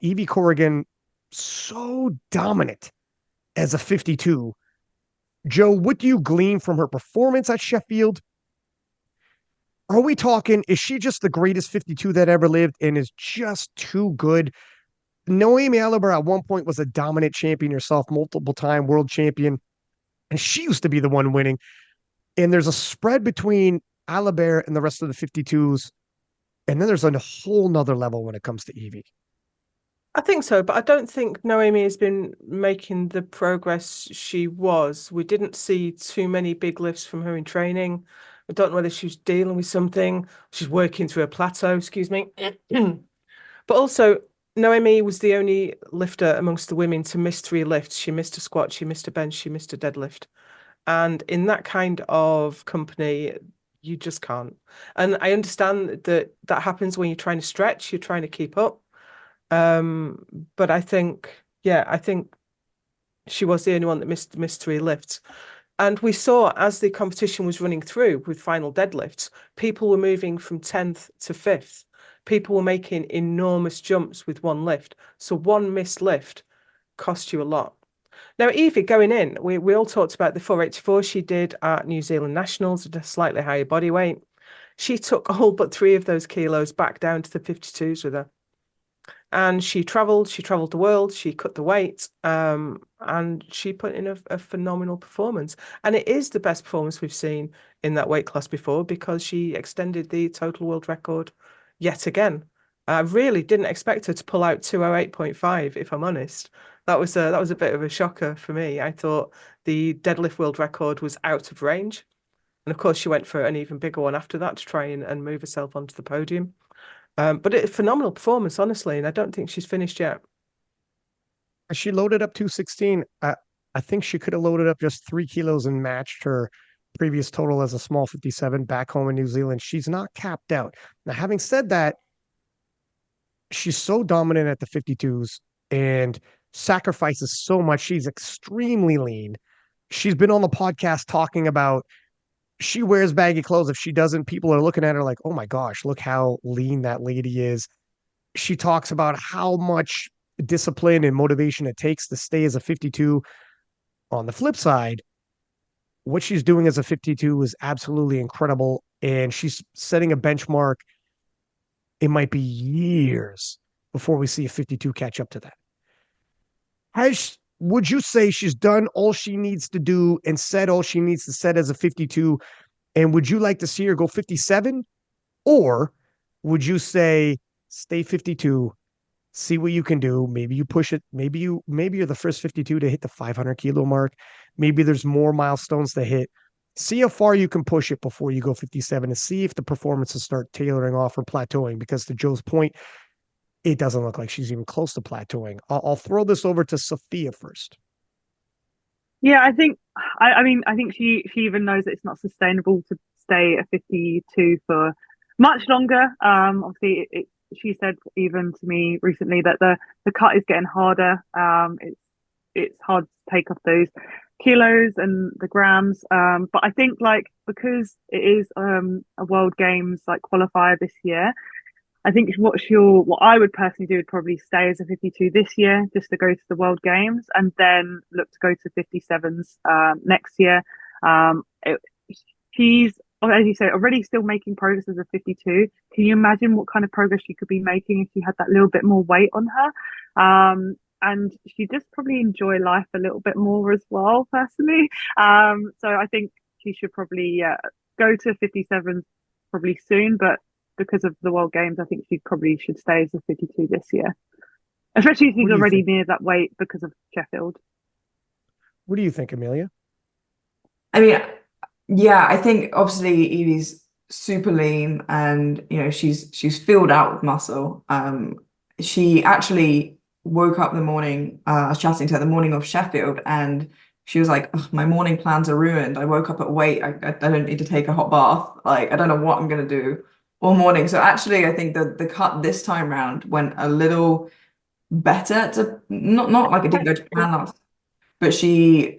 Evie Corrigan, so dominant as a 52. Joe, what do you glean from her performance at Sheffield? Are we talking, is she just the greatest 52 that ever lived and is just too good? Noemi Aliber at one point was a dominant champion herself, multiple time world champion, and she used to be the one winning. And there's a spread between Aliber and the rest of the 52s. And then there's a whole nother level when it comes to Evie. I think so, but I don't think Noemi has been making the progress she was. We didn't see too many big lifts from her in training. I don't know whether she was dealing with something. She's working through a plateau, excuse me. But also, Noemi was the only lifter amongst the women to miss 3 lifts. She missed a squat, she missed a bench, she missed a deadlift. And in that kind of company, you just can't. And I understand that that happens when you're trying to stretch, you're trying to keep up. But I think she was the only one that missed 3 lifts. And we saw as the competition was running through with final deadlifts, people were moving from 10th to 5th. People were making enormous jumps with one lift. So one missed lift cost you a lot. Now, Evie, going in, we all talked about the 484 she did at New Zealand Nationals at a slightly higher body weight. She took all but 3 of those kilos back down to the 52s with her. And she traveled the world, she cut the weight, and she put in a phenomenal performance. And it is the best performance we've seen in that weight class before because she extended the total world record yet again. I really didn't expect her to pull out 208.5, if I'm honest. That was a bit of a shocker for me. I thought the deadlift world record was out of range. And of course, she went for an even bigger one after that to try and move herself onto the podium. But a phenomenal performance, honestly, and I don't think she's finished yet. She loaded up 216. I think she could have loaded up just 3 kilos and matched her previous total as a small 57 back home in New Zealand. She's not capped out. Now, having said that, she's so dominant at the 52s and sacrifices so much. She's extremely lean. She's been on the podcast talking about she wears baggy clothes. If she doesn't, people are looking at her like, oh my gosh, look how lean that lady is. She talks about how much discipline and motivation it takes to stay as a 52. On the flip side, what she's doing as a 52 is absolutely incredible. And she's setting a benchmark. It might be years before we see a 52 catch up to that. Would you say she's done all she needs to do and said all she needs to set as a 52? And would you like to see her go 57? Or would you say stay 52, see what you can do? Maybe you push it. Maybe you're the first 52 to hit the 500 kilo mark. Maybe there's more milestones to hit. See how far you can push it before you go 57 and see if the performances start tailoring off or plateauing. Because to Joe's point, it doesn't look like she's even close to plateauing. I'll throw this over to Sophia first. Yeah, I mean, I think she even knows that it's not sustainable to stay at 52 for much longer. Obviously, she said even to me recently that the cut is getting harder. It's hard to take off those kilos and the grams. But I think like because it is a World Games like qualifier this year, I think what I would personally do would probably stay as a 52 this year just to go to the World Games and then look to go to 57s next year. She's, as you say, already still making progress as a 52. Can you imagine what kind of progress she could be making if she had that little bit more weight on her? And she just probably enjoy life a little bit more as well, personally. So I think she should probably go to 57 probably soon, but because of the World Games, I think she probably should stay as a 52 this year, especially if What she's do you already think? near that weight because of Sheffield. What do you think, Amelia? I mean, yeah, I think obviously Evie's super lean and she's filled out with muscle. She actually woke up the morning, I was chatting to her the morning of Sheffield, and she was like, "Ugh, my morning plans are ruined. I woke up at weight. I don't need to take a hot bath. Like, I don't know what I'm gonna do all morning." So actually, I think the cut this time round went a little better to not like it didn't go to plan last, but she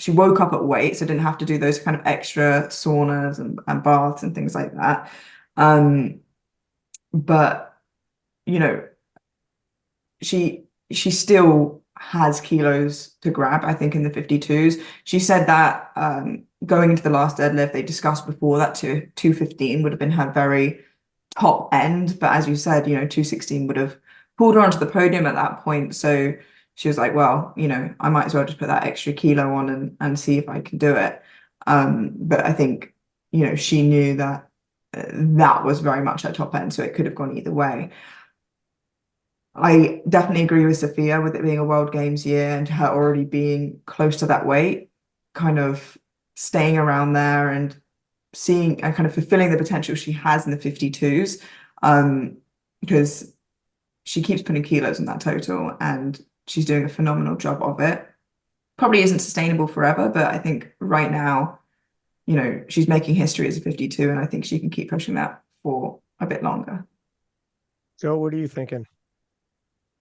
woke up at weight, so didn't have to do those kind of extra saunas and baths and things like that. Um, but you know, she still has kilos to grab, I think, in the 52s. She said that going into the last deadlift, they discussed before that to 215 would have been her very top end. But as you said, 216 would have pulled her onto the podium at that point. So she was like, well, I might as well just put that extra kilo on and see if I can do it. But I think, she knew that that was very much her top end, so it could have gone either way. I definitely agree with Sophia with it being a World Games year and her already being close to that weight, kind of staying around there and seeing and kind of fulfilling the potential she has in the 52s, because she keeps putting kilos in that total and she's doing a phenomenal job of it. Probably isn't sustainable forever, but I think right now, she's making history as a 52, and I think she can keep pushing that for a bit longer. Joe, what are you thinking?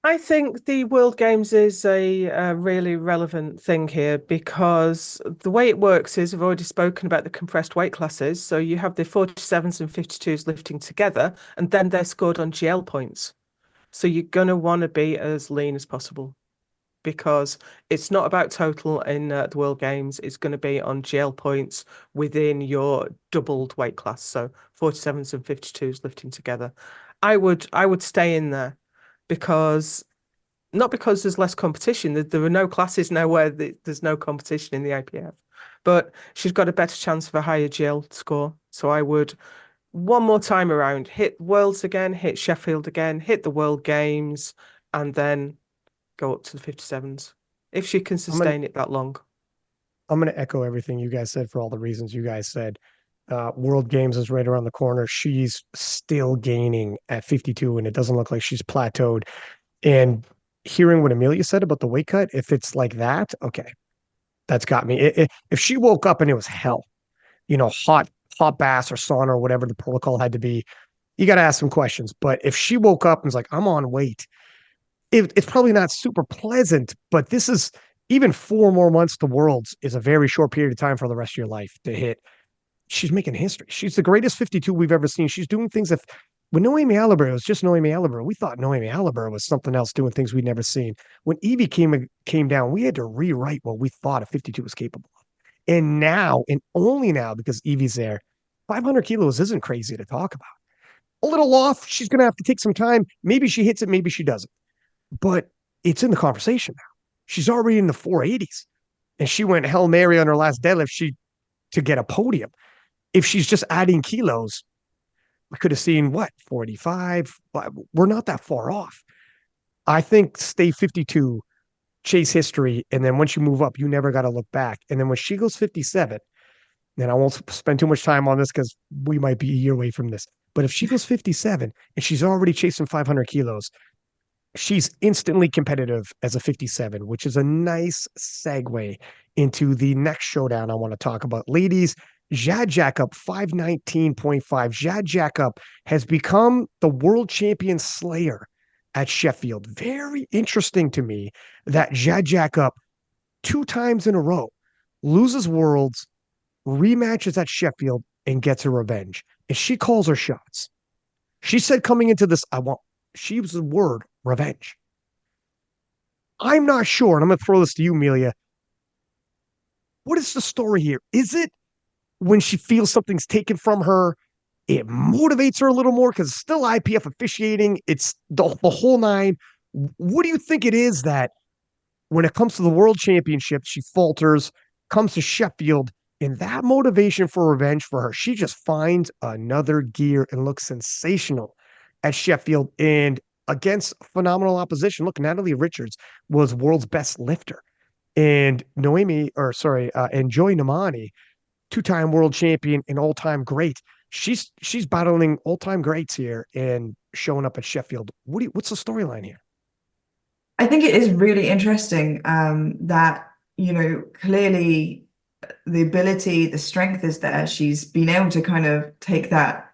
I think the World Games is a really relevant thing here because the way it works is I've already spoken about the compressed weight classes. So you have the 47s and 52s lifting together, and then they're scored on GL points. So you're going to want to be as lean as possible because it's not about total in the World Games. It's going to be on GL points within your doubled weight class. So 47s and 52s lifting together. I would stay in there because not because there's less competition. There are no classes now where there's no competition in the IPF, but she's got a better chance of a higher GL score. So I would one more time around hit Worlds again, hit Sheffield again, hit the World Games, and then go up to the 57s if she can I'm gonna sustain it that long. I'm gonna echo everything you guys said for all the reasons you guys said. World Games is right around the corner. She's still gaining at 52, and it doesn't look like she's plateaued. And hearing what Amelia said about the weight cut, if it's like that, okay, that's got me. If she woke up and it was hell, hot baths or sauna or whatever the protocol had to be, you got to ask some questions. But if she woke up and was like, I'm on weight, it's probably not super pleasant, but this is even 4 more months to Worlds is a very short period of time for the rest of your life to hit. She's making history. She's the greatest 52 we've ever seen. She's doing things that when Noemi Alibert, it was just Noemi Alibert. We thought Noemi Alibert was something else doing things we'd never seen. When Evie came down, we had to rewrite what we thought a 52 was capable of. And now, and only now, because Evie's there, 500 kilos isn't crazy to talk about. A little off. She's going to have to take some time. Maybe she hits it, maybe she doesn't. But it's in the conversation now. She's already in the 480s. And she went Hail Mary on her last deadlift to get a podium. If she's just adding kilos, we could have seen what 45. We're not that far off. I think stay 52, chase history, and then once you move up, you never got to look back. And then when she goes 57, then I won't spend too much time on this because we might be a year away from this. But if she goes 57 and she's already chasing 500 kilos, she's instantly competitive as a 57, which is a nice segue into the next showdown I want to talk about. Ladies, Jad Jacob 519.5. Jad Jacob has become the world champion slayer at Sheffield. Very interesting to me that Jad Jacob 2 times in a row loses worlds, rematches at Sheffield, and gets her revenge. And she calls her shots. She said coming into this, she used the word revenge. I'm not sure, and I'm going to throw this to you, Amelia. What is the story here? Is it when she feels something's taken from her, it motivates her a little more because it's still IPF officiating? It's the whole nine. What do you think it is that when it comes to the world championship, she falters, comes to Sheffield, And that motivation for revenge for her, she just finds another gear and looks sensational at Sheffield and against phenomenal opposition. Look, Natalie Richards was world's best lifter. And and Joy Namani, two-time world champion and all-time great. She's battling all-time greats here and showing up at Sheffield. What's the storyline here? I think it is really interesting that, clearly the ability, the strength is there. She's been able to kind of take that,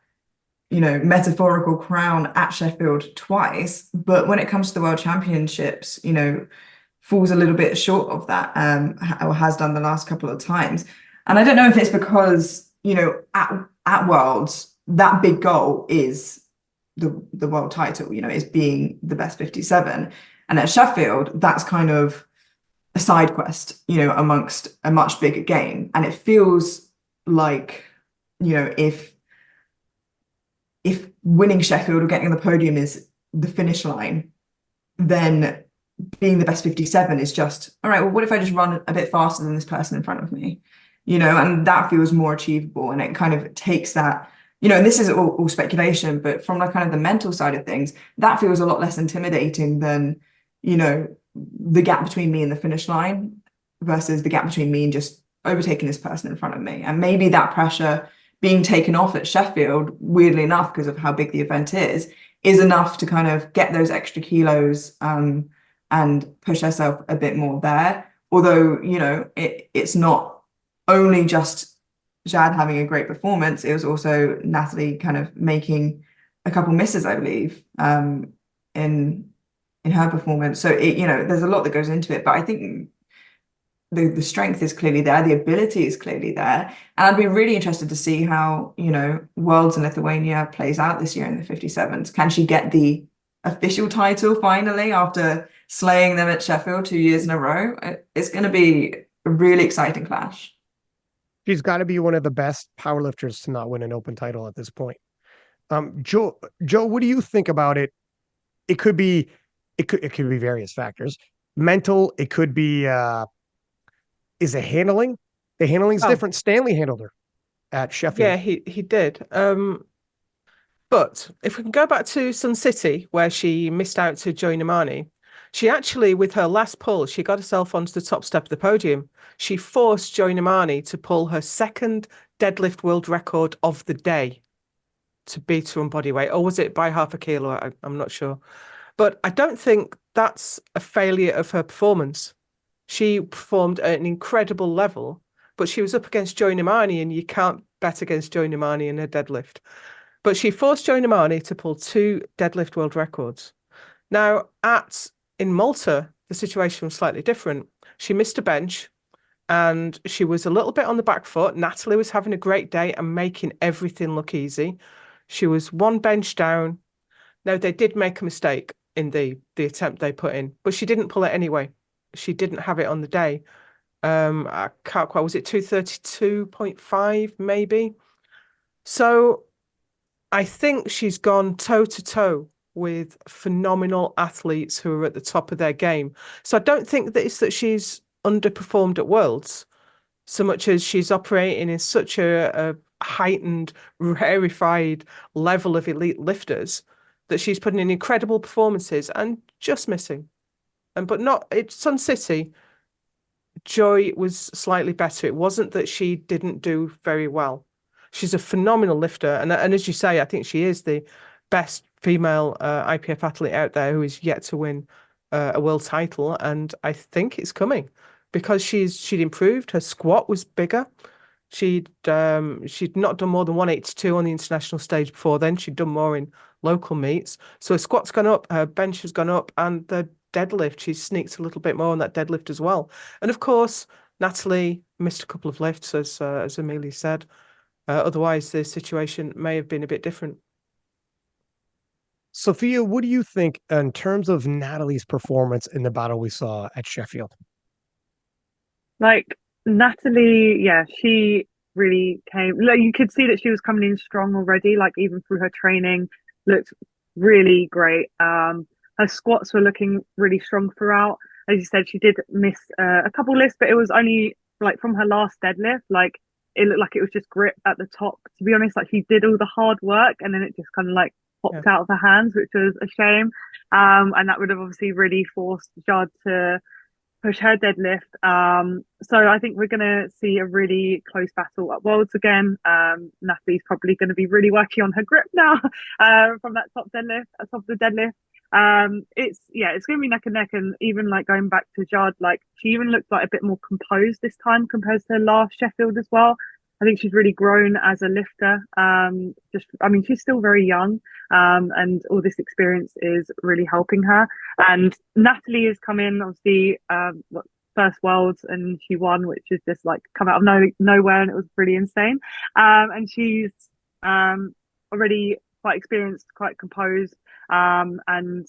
metaphorical crown at Sheffield twice. But when it comes to the World Championships, falls a little bit short of that, or has done the last couple of times. And I don't know if it's because, at Worlds, that big goal is the world title, is being the best 57. And at Sheffield, that's kind of a side quest, amongst a much bigger game. And it feels like, if winning Sheffield or getting on the podium is the finish line, then being the best 57 is just, all right, well, what if I just run a bit faster than this person in front of me? And that feels more achievable. And it kind of takes that, and this is all speculation, but from the kind of the mental side of things, that feels a lot less intimidating than, the gap between me and the finish line versus the gap between me and just overtaking this person in front of me. And maybe that pressure being taken off at Sheffield, weirdly enough, because of how big the event is enough to kind of get those extra kilos and push herself a bit more there. Although, it's not only just Jad having a great performance, it was also Natalie kind of making a couple misses, I believe, in her performance. So there's a lot that goes into it, but I think the strength is clearly there, the ability is clearly there. And I'd be really interested to see how, Worlds in Lithuania plays out this year in the 57s. Can she get the official title finally after slaying them at Sheffield 2 years in a row? It's going to be a really exciting clash. She's got to be one of the best powerlifters to not win an open title at this point. Joe, what do you think about it? It could be various factors. Mental, it could be is it handling? The handling's different. Stanley handled her at Sheffield. Yeah, he did. But if we can go back to Sun City, where she missed out to Joy Namani, she actually, with her last pull, she got herself onto the top step of the podium. She forced Joy Namani to pull her second deadlift world record of the day to beat her on body weight. Or was it by half a kilo? I'm not sure. But I don't think that's a failure of her performance. She performed at an incredible level, but she was up against Joy Namani, and you can't bet against Joy Namani in her deadlift. But she forced Joy Namani to pull 2 deadlift world records. Now, in Malta, the situation was slightly different. She missed a bench, and she was a little bit on the back foot. Natalie was having a great day and making everything look easy. She was 1 bench down. Now, they did make a mistake in the attempt they put in, but she didn't pull it anyway. She didn't have it on the day. I can't quite, was it 232.5 maybe? So I think she's gone toe to toe with phenomenal athletes who are at the top of their game. So I don't think that it's that she's underperformed at Worlds so much as she's operating in such a heightened, rarefied level of elite lifters that she's putting in incredible performances and just missing. But not, it's Sun City. Joy was slightly better. It wasn't that she didn't do very well. She's a phenomenal lifter. And as you say, I think she is the best female IPF athlete out there who is yet to win a world title. And I think it's coming because she'd improved. Her squat was bigger. She'd not done more than 182 on the international stage before then. She'd done more in local meets. So her squat's gone up, her bench has gone up, and the deadlift, she's sneaked a little bit more on that deadlift as well. And of course, Natalie missed a couple of lifts, as Amelia said. Otherwise, the situation may have been a bit different. Sophia, what do you think in terms of Natalie's performance in the battle we saw at Sheffield? Like Natalie, yeah, she really came. Like you could see that she was coming in strong already. Like even through her training, looked really great. Her squats were looking really strong throughout. As you said, she did miss a couple lifts, but it was only like from her last deadlift. Like it looked like it was just grip at the top. To be honest, like she did all the hard work and then it just kind of like popped out of her hands, which was a shame. And that would have obviously really forced Jard to push her deadlift. So I think we're going to see a really close battle at Worlds again. Natalie's probably going to be really working on her grip now from that top of the deadlift. It's going to be neck and neck, and even like going back to Jard, like she even looked like a bit more composed this time compared to her last Sheffield as well. I think she's really grown as a lifter. She's still very young, and all this experience is really helping her. And Natalie has come in, obviously, first Worlds, and she won, which is just like come out of nowhere, and it was really insane. And she's already quite experienced, quite composed, and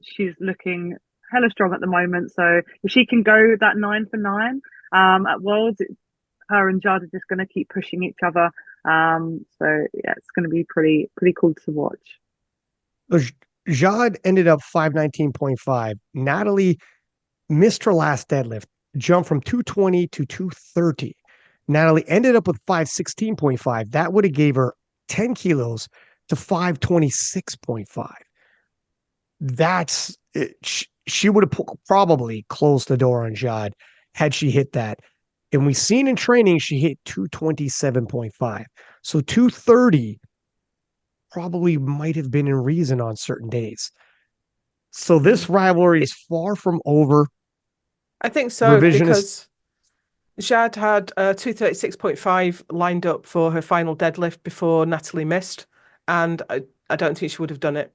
she's looking hella strong at the moment. So if she can go that 9 for 9 at Worlds, her and Jard are just going to keep pushing each other. So yeah, it's going to be pretty cool to watch. Jard ended up 519.5. Natalie missed her last deadlift, jumped from 220 to 230. Natalie ended up with 516.5. That would have gave her 10 kilos to 526.5. That's it. She would have probably closed the door on Jard had she hit that. And we've seen in training, she hit 227.5. So 230 probably might have been in reason on certain days. So this rivalry is far from over. I think so, because Jad had 236.5 lined up for her final deadlift before Natalie missed, and I don't think she would have done it.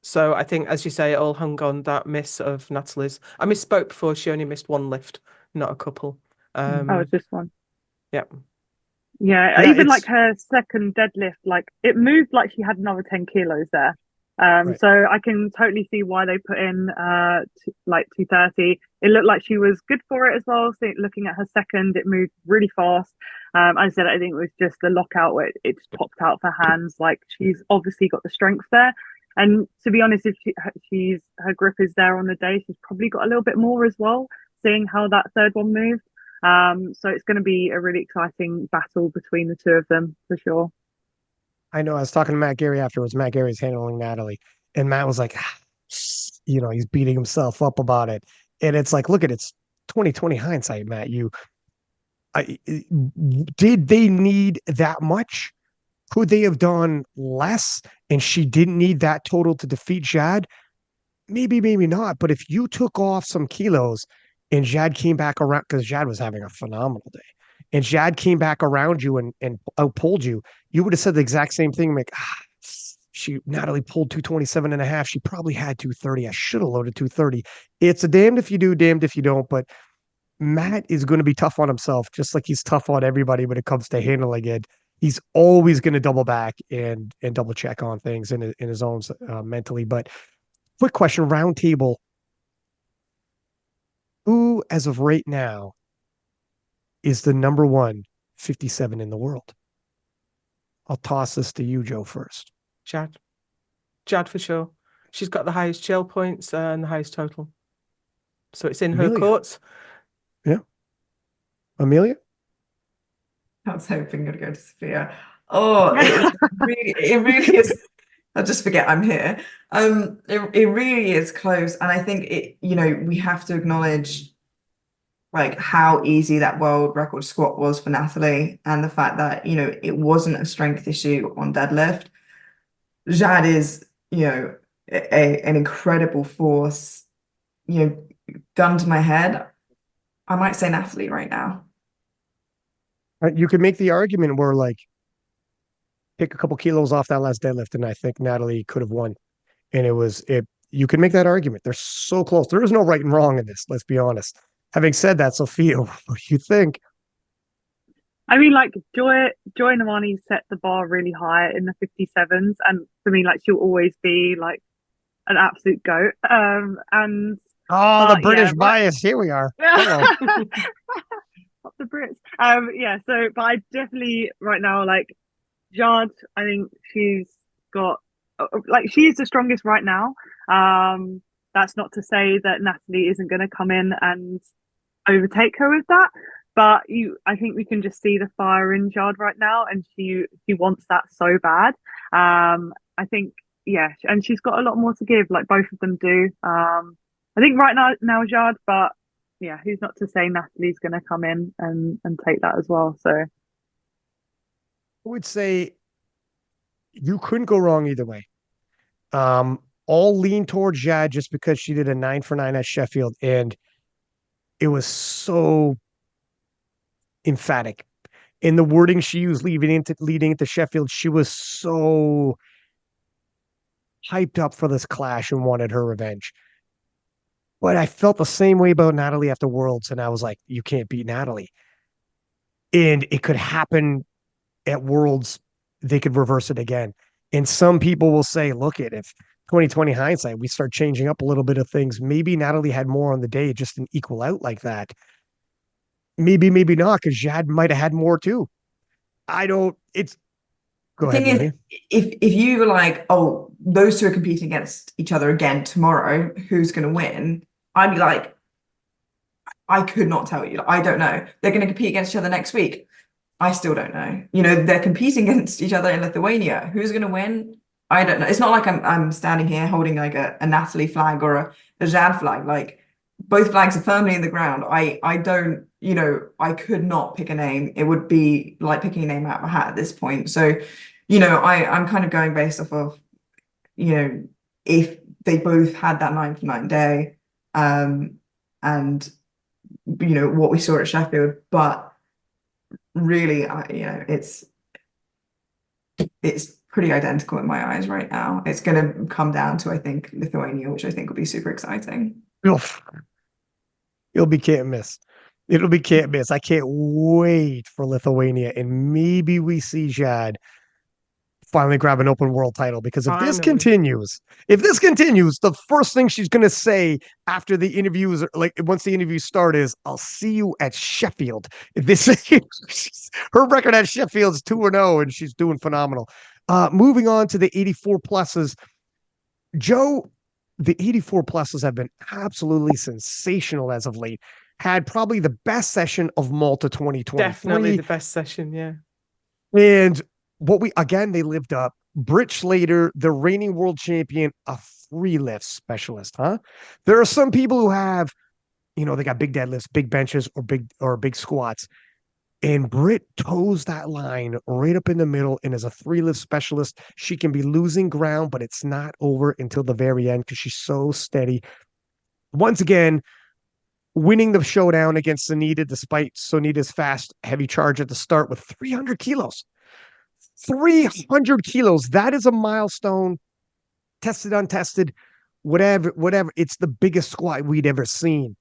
So I think, as you say, it all hung on that miss of Natalie's. I misspoke before, she only missed one lift, not a couple. It's this one. Yeah. Yeah, even like her second deadlift, like it moved like she had another 10 kilos there. Right. So I can totally see why they put in like 230. It looked like she was good for it as well. So looking at her second, it moved really fast. As I said, I think it was just the lockout where it just popped out of her hands. Like she's obviously got the strength there. And to be honest, if her grip is there on the day, she's probably got a little bit more as well, seeing how that third one moved. So it's going to be a really exciting battle between the two of them for sure. I know I was talking to Matt Gary afterwards. Matt Gary's handling Natalie, and Matt was like, he's beating himself up about it. And it's like, look at it's 2020 hindsight, Matt. Did they need that much? Could they have done less? And she didn't need that total to defeat Jad? Maybe, maybe not. But if you took off some kilos and Jad came back around, because Jad was having a phenomenal day, and Jad came back around you and outpulled you, you would have said the exact same thing. Like, Natalie pulled 227.5. She probably had 230. I should have loaded 230. It's a damned if you do, damned if you don't. But Matt is going to be tough on himself, just like he's tough on everybody when it comes to handling it. He's always going to double back and double check on things in his own mentally. But quick question, round table. Who, as of right now, is the number 157 in the world? I'll toss this to you, Joe, first. Jad for sure. She's got the highest jail points and the highest total. So it's in Amelia. her courts. Yeah. Amelia? I was hoping you'd go to Sophia. Oh, it really is. I'll just forget I'm here. It really is close. And I think we have to acknowledge like how easy that world record squat was for Natalie, and the fact that, it wasn't a strength issue on deadlift. Jad is, an incredible force. Gun to my head, I might say Natalie right now. You could make the argument where, like, pick a couple kilos off that last deadlift, and I think Natalie could have won. And you could make that argument. They're so close. There is no right and wrong in this, let's be honest. Having said that, Sophia, what do you think? I mean, like Joy Namani set the bar really high in the 57s, and for me, like she'll always be like an absolute goat. The British bias. Here we are. Hello. Not the Brits. But I definitely right now like Jard. I think she's got she's the strongest right now. That's not to say that Natalie isn't going to come in and overtake her with that. But I think we can just see the fire in Jade right now, and she wants that so bad. I think, yeah, and she's got a lot more to give, like both of them do. I think right now Jade, but yeah, who's not to say Natalie's going to come in and take that as well. So I would say you couldn't go wrong either way. All lean towards Jade just because she did a 9 for 9 at Sheffield, and it was so emphatic in the wording she used leading into Sheffield. She was so hyped up for this clash and wanted her revenge. But I felt the same way about Natalie after Worlds, and I was like, you can't beat Natalie. And it could happen at Worlds, they could reverse it again. And some people will say, look, if 2020 hindsight, we start changing up a little bit of things. Maybe Natalie had more on the day, it just didn't equal out like that. Maybe not, because Jad might have had more too. I don't, it's, go The ahead, thing Amelia. is, if you were like, oh, those two are competing against each other again tomorrow, who's going to win? I'd be like, I could not tell you. I don't know. They're going to compete against each other next week. I still don't know. You know, they're competing against each other in Lithuania. Who's going to win? I don't know. It's not like I'm standing here holding like a Natalie flag or a Jad flag. Like both flags are firmly in the ground. I don't, you know, I could not pick a name. It would be like picking a name out of a hat at this point. So, you know, I'm kind of going based off of, you know, if they both had that 9 for 9 day, and you know what we saw at Sheffield, but really, you know, it's pretty identical in my eyes right now. It's going to come down to, I think, Lithuania, which I think will be super exciting. It'll be can't miss. It'll be can't miss. I can't wait for Lithuania, and maybe we see Jad finally grab an open world title, because if this continues, the first thing she's going to say after the interviews, like once the interviews start, is I'll see you at Sheffield. This her record at Sheffield is 2-0, and she's doing phenomenal. Moving on to the 84 pluses, Joe, the 84 pluses have been absolutely sensational as of late. Had probably the best session of Malta 2023. Definitely the best session, yeah. And they lived up. Britt Schlater, the reigning world champion, a free lift specialist, huh? There are some people who have, you know, they got big deadlifts, big benches, or big squats. And Britt toes that line right up in the middle. And as a free lift specialist, she can be losing ground, but it's not over until the very end because she's so steady. Once again, winning the showdown against Sunita, despite Sunita's fast, heavy charge at the start with 300 kilos. 300 kilos. That is a milestone. Tested, untested, whatever. It's the biggest squat we'd ever seen.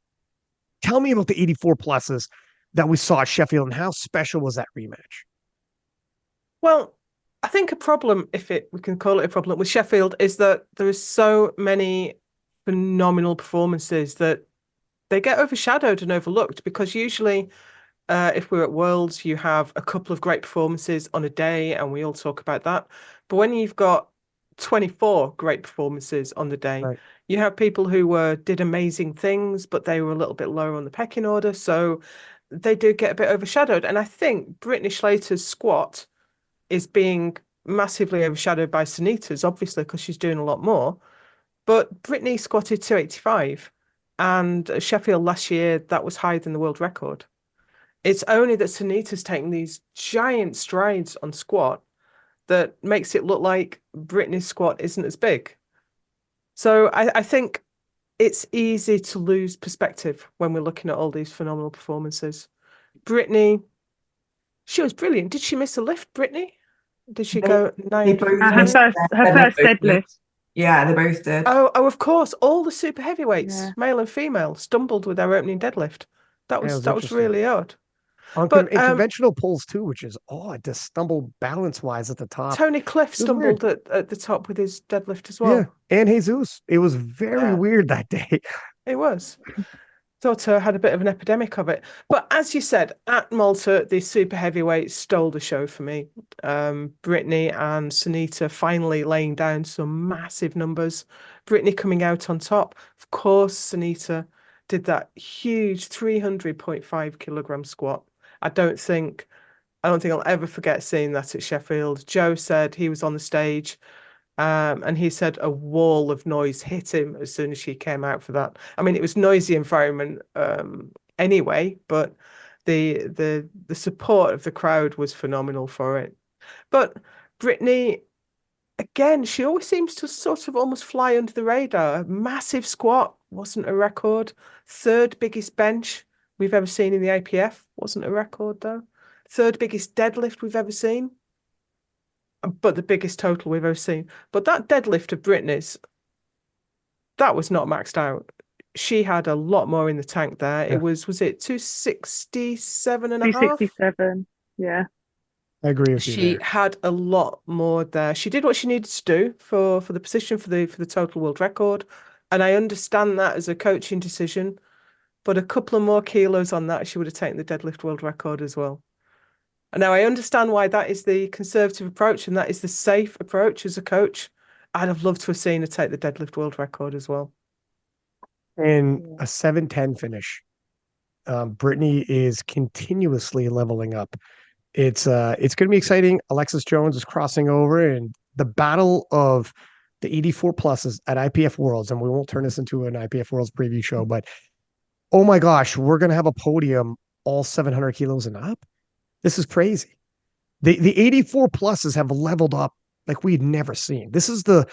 Tell me about the 84 pluses that we saw at Sheffield, and how special was that rematch? Well, I think a problem, we can call it a problem with Sheffield, is that there are so many phenomenal performances that they get overshadowed and overlooked, because usually if we're at Worlds, you have a couple of great performances on a day and we all talk about that. But when you've got 24 great performances on the day, right, you have people who did amazing things, but they were a little bit lower on the pecking order. So they do get a bit overshadowed. And I think Brittany Schlater's squat is being massively overshadowed by Sunita's, obviously, because she's doing a lot more. But Brittany squatted 285. And at Sheffield last year, that was higher than the world record. It's only that Sunita's taking these giant strides on squat that makes it look like Brittany's squat isn't as big. So I think it's easy to lose perspective when we're looking at all these phenomenal performances. Brittany, she was brilliant. Did she miss a lift, Brittany? Did she go 9? Her first deadlift. Yeah, they both did. Oh, of course. All the super heavyweights, male and female, stumbled with their opening deadlift. That was really odd. In conventional pulls too, which is odd to stumble balance-wise at the top. Tony Cliff stumbled at the top with his deadlift as well. Yeah, and Jesus. It was very weird that day. It was. Thought had a bit of an epidemic of it. But as you said, at Malta, the super heavyweights stole the show for me. Brittany and Sunita finally laying down some massive numbers. Brittany coming out on top. Of course, Sunita did that huge 300.5 kilogram squat. I don't think I'll ever forget seeing that at Sheffield. Joe said he was on the stage, and he said a wall of noise hit him as soon as she came out for that. I mean, it was noisy environment anyway, but the support of the crowd was phenomenal for it. But Brittany, again, she always seems to sort of almost fly under the radar. Massive squat wasn't a record. Third biggest bench we've ever seen in the APF wasn't a record though. Third biggest deadlift we've ever seen, but the biggest total we've ever seen. But that deadlift of Brittany's, that was not maxed out. She had a lot more in the tank there. Yeah. It was it 267 and a half? 267. Yeah. I agree with you She there. had a lot more there. She did what she needed to do for the position for the total world record, and I understand that as a coaching decision. But a couple of more kilos on that, she would have taken the deadlift world record as well. And now I understand why that is the conservative approach and that is the safe approach as a coach. I'd have loved to have seen her take the deadlift world record as well. And a 7:10 finish. Brittany is continuously leveling up. It's going to be exciting. Alexis Jones is crossing over, and the battle of the 84 pluses at IPF Worlds, and we won't turn this into an IPF Worlds preview show, but oh my gosh, we're going to have a podium all 700 kilos and up. This is crazy. The 84 pluses have leveled up like we'd never seen. This is the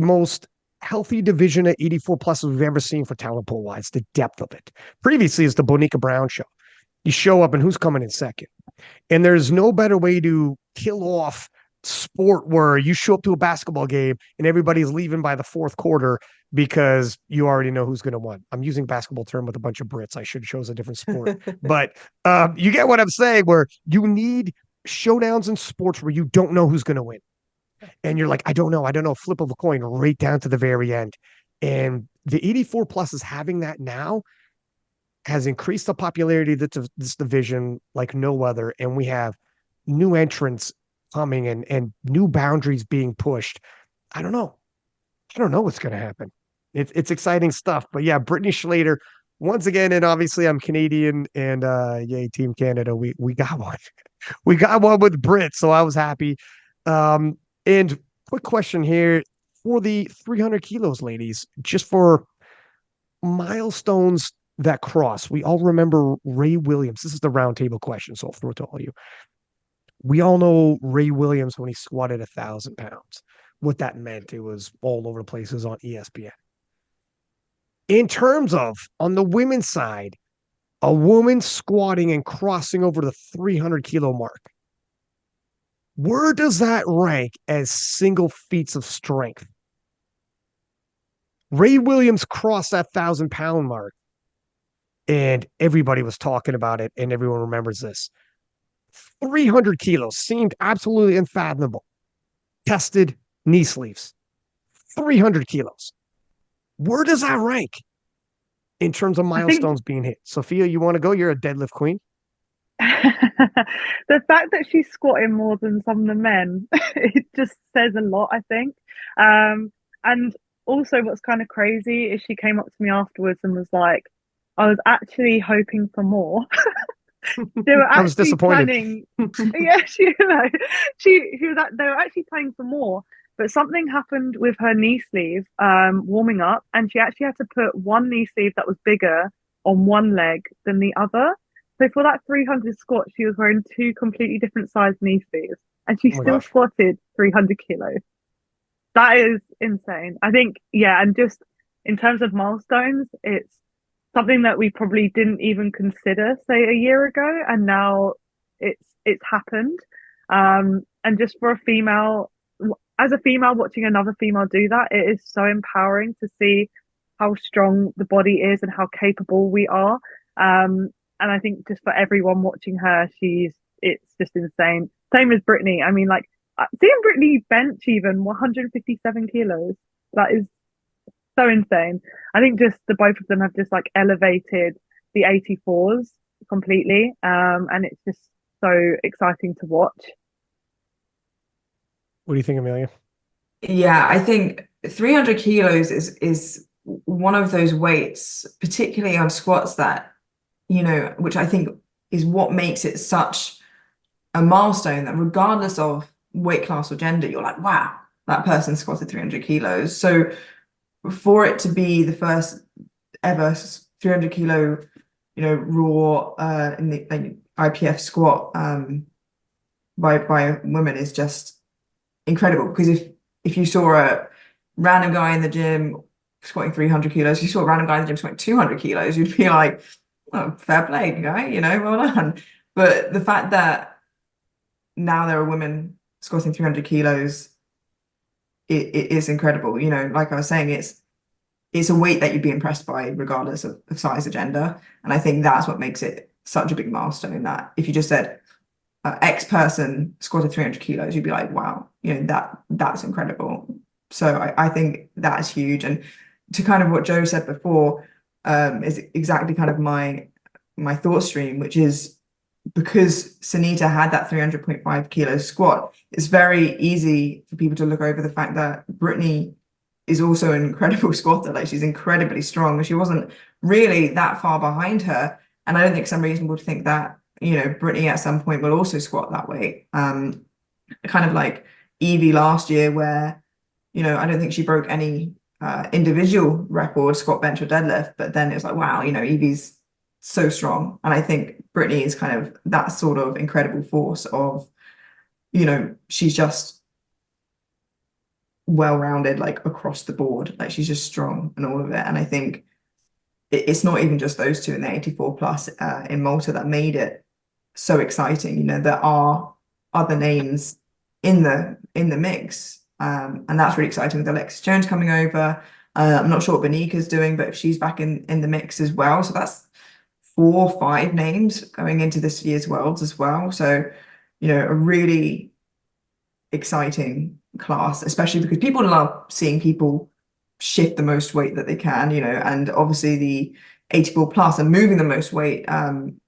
most healthy division at 84 pluses we've ever seen for talent pool wise, the depth of it. Previously, it's the Bonica Brown show. You show up and who's coming in second. And there's no better way to kill off sport where you show up to a basketball game and everybody's leaving by the fourth quarter because you already know who's going to win. I'm using basketball term with a bunch of Brits. I should chose a different sport. But you get what I'm saying, where you need showdowns in sports where you don't know who's going to win. And you're like, I don't know, flip of a coin right down to the very end. And the 84 plus is having that now has increased the popularity of this division like no other. And we have new entrants coming and new boundaries being pushed. I don't know what's going to happen. It's exciting stuff. But yeah, Brittany Schlater, once again, and obviously I'm Canadian and yay, Team Canada. We got one. We got one with Brit, so I was happy. And quick question here for the 300 kilos, ladies, just for milestones that cross. We all remember Ray Williams. This is the roundtable question, so I'll throw it to all of you. We all know Ray Williams when he squatted 1,000 pounds. What that meant, it was all over the places on ESPN. In terms of, on the women's side, a woman squatting and crossing over the 300 kilo mark, where does that rank as single feats of strength? Ray Williams crossed that 1,000-pound mark, and everybody was talking about it, and everyone remembers this. 300 kilos seemed absolutely unfathomable. Tested knee sleeves. 300 kilos. Where does that rank in terms of milestones being hit? Sophia, you want to go? You're a deadlift queen. The fact that she's squatting more than some of the men, it just says a lot, I think. And also what's kind of crazy is she came up to me afterwards and was like, I was actually hoping for more. They were I was actually disappointed. planning. Yeah, they were actually planning for more. But something happened with her knee sleeve warming up, and she actually had to put one knee sleeve that was bigger on one leg than the other. So for that 300 squat, she was wearing two completely different sized knee sleeves, and she still squatted 300 kilos. That is insane. I think, yeah, and just in terms of milestones, it's something that we probably didn't even consider, say, a year ago, and now it's happened. And just for a female, as a female watching another female do that, it is so empowering to see how strong the body is and how capable we are. And I think just for everyone watching her, it's just insane. Same as Brittany. I mean, like seeing Brittany bench even 157 kilos, that is so insane. I think just the both of them have just like elevated the 84s completely. And it's just so exciting to watch. What do you think, Amelia? Yeah, I think 300 kilos is one of those weights, particularly on squats, that, which I think is what makes it such a milestone, that regardless of weight class or gender, you're like, wow, that person squatted 300 kilos. So for it to be the first ever 300 kilo, raw in the IPF squat by women is just incredible. Because if you saw a random guy in the gym squatting 300 kilos, you saw a random guy in the gym squatting 200 kilos, you'd be like, oh, fair play, guy, well done. But the fact that now there are women squatting 300 kilos, it is incredible. Like I was saying, it's a weight that you'd be impressed by regardless of size or gender. And I think that's what makes it such a big milestone, that if you just said X person squatted 300 kilos, you'd be like, wow, that's incredible. So I think that's huge. And to kind of what Joe said before, is exactly kind of my thought stream, which is, because Sunita had that 300.5 kilo squat, it's very easy for people to look over the fact that Brittany is also an incredible squatter. Like, she's incredibly strong. She wasn't really that far behind her. And I don't think some reason would think that, Brittany at some point will also squat that weight. Kind of like Evie last year, where, I don't think she broke any individual record, squat, bench, or deadlift. But then it was like, wow, Evie's so strong. And I think Brittany is kind of that sort of incredible force of, she's just well-rounded, like across the board. Like, she's just strong and all of it. And I think it's not even just those two in the 84 plus in Malta that made it so exciting. There are other names in the mix, and that's really exciting, with Alexis Jones coming over. I'm not sure what Benika's doing, but if she's back in the mix as well, so that's 4 or 5 names going into this year's Worlds as well. So, a really exciting class, especially because people love seeing people shift the most weight that they can, and obviously the 84 plus are moving the most weight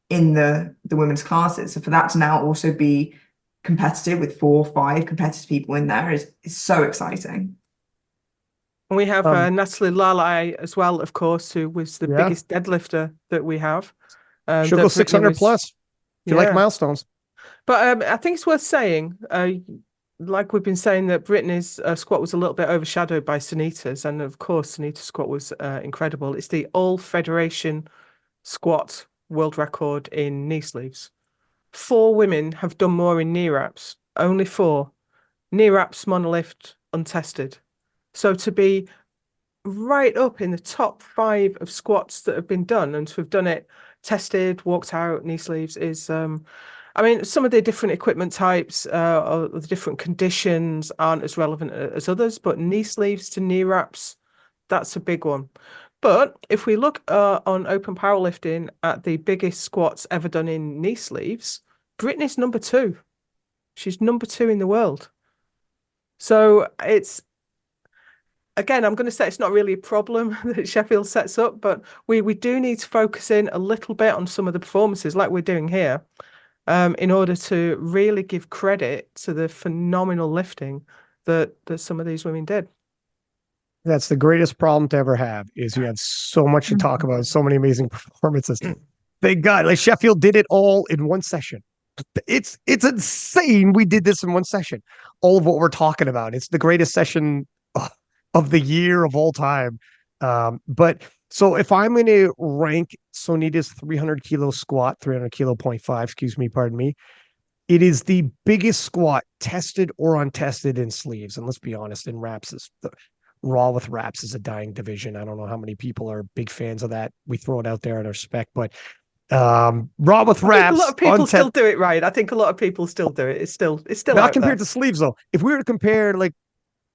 in the women's classes. So for that to now also be competitive with 4 or 5 competitive people in there is so exciting. And we have Natalie Lalai as well, of course, who was the biggest deadlifter that we have. She'll go 600 plus if you like milestones. But I think it's worth saying, like we've been saying, that Brittany's squat was a little bit overshadowed by Sunita's, and of course Sunita's squat was incredible. It's the All Federation squat world record in knee sleeves. 4 women have done more in knee wraps, only 4. Knee wraps, monolift, untested. So to be right up in the top 5 of squats that have been done, and to have done it tested, walked out, knee sleeves, is I mean, some of the different equipment types or the different conditions aren't as relevant as others, but knee sleeves to knee wraps, that's a big one. But if we look on open powerlifting at the biggest squats ever done in knee sleeves, Brittany's number 2. She's number 2 in the world. So it's, again, I'm going to say it's not really a problem that Sheffield sets up, but we do need to focus in a little bit on some of the performances like we're doing here, in order to really give credit to the phenomenal lifting that some of these women did. That's the greatest problem to ever have, is you have so much to talk about, so many amazing performances. Thank God, like Sheffield did it all in one session. It's insane. We did this in one session. All of what we're talking about. It's the greatest session of the year of all time. But so if I'm going to rank Sunita's 300 kilo squat, 300 kilo 0.5, excuse me, pardon me, it is the biggest squat tested or untested in sleeves. And let's be honest, in wraps, raw with wraps is a dying division. I don't know how many people are big fans of that. We throw it out there in our spec, but raw with wraps. A lot of people still do it, right? I think a lot of people still do it. It's still not compared to sleeves though. If we were to compare like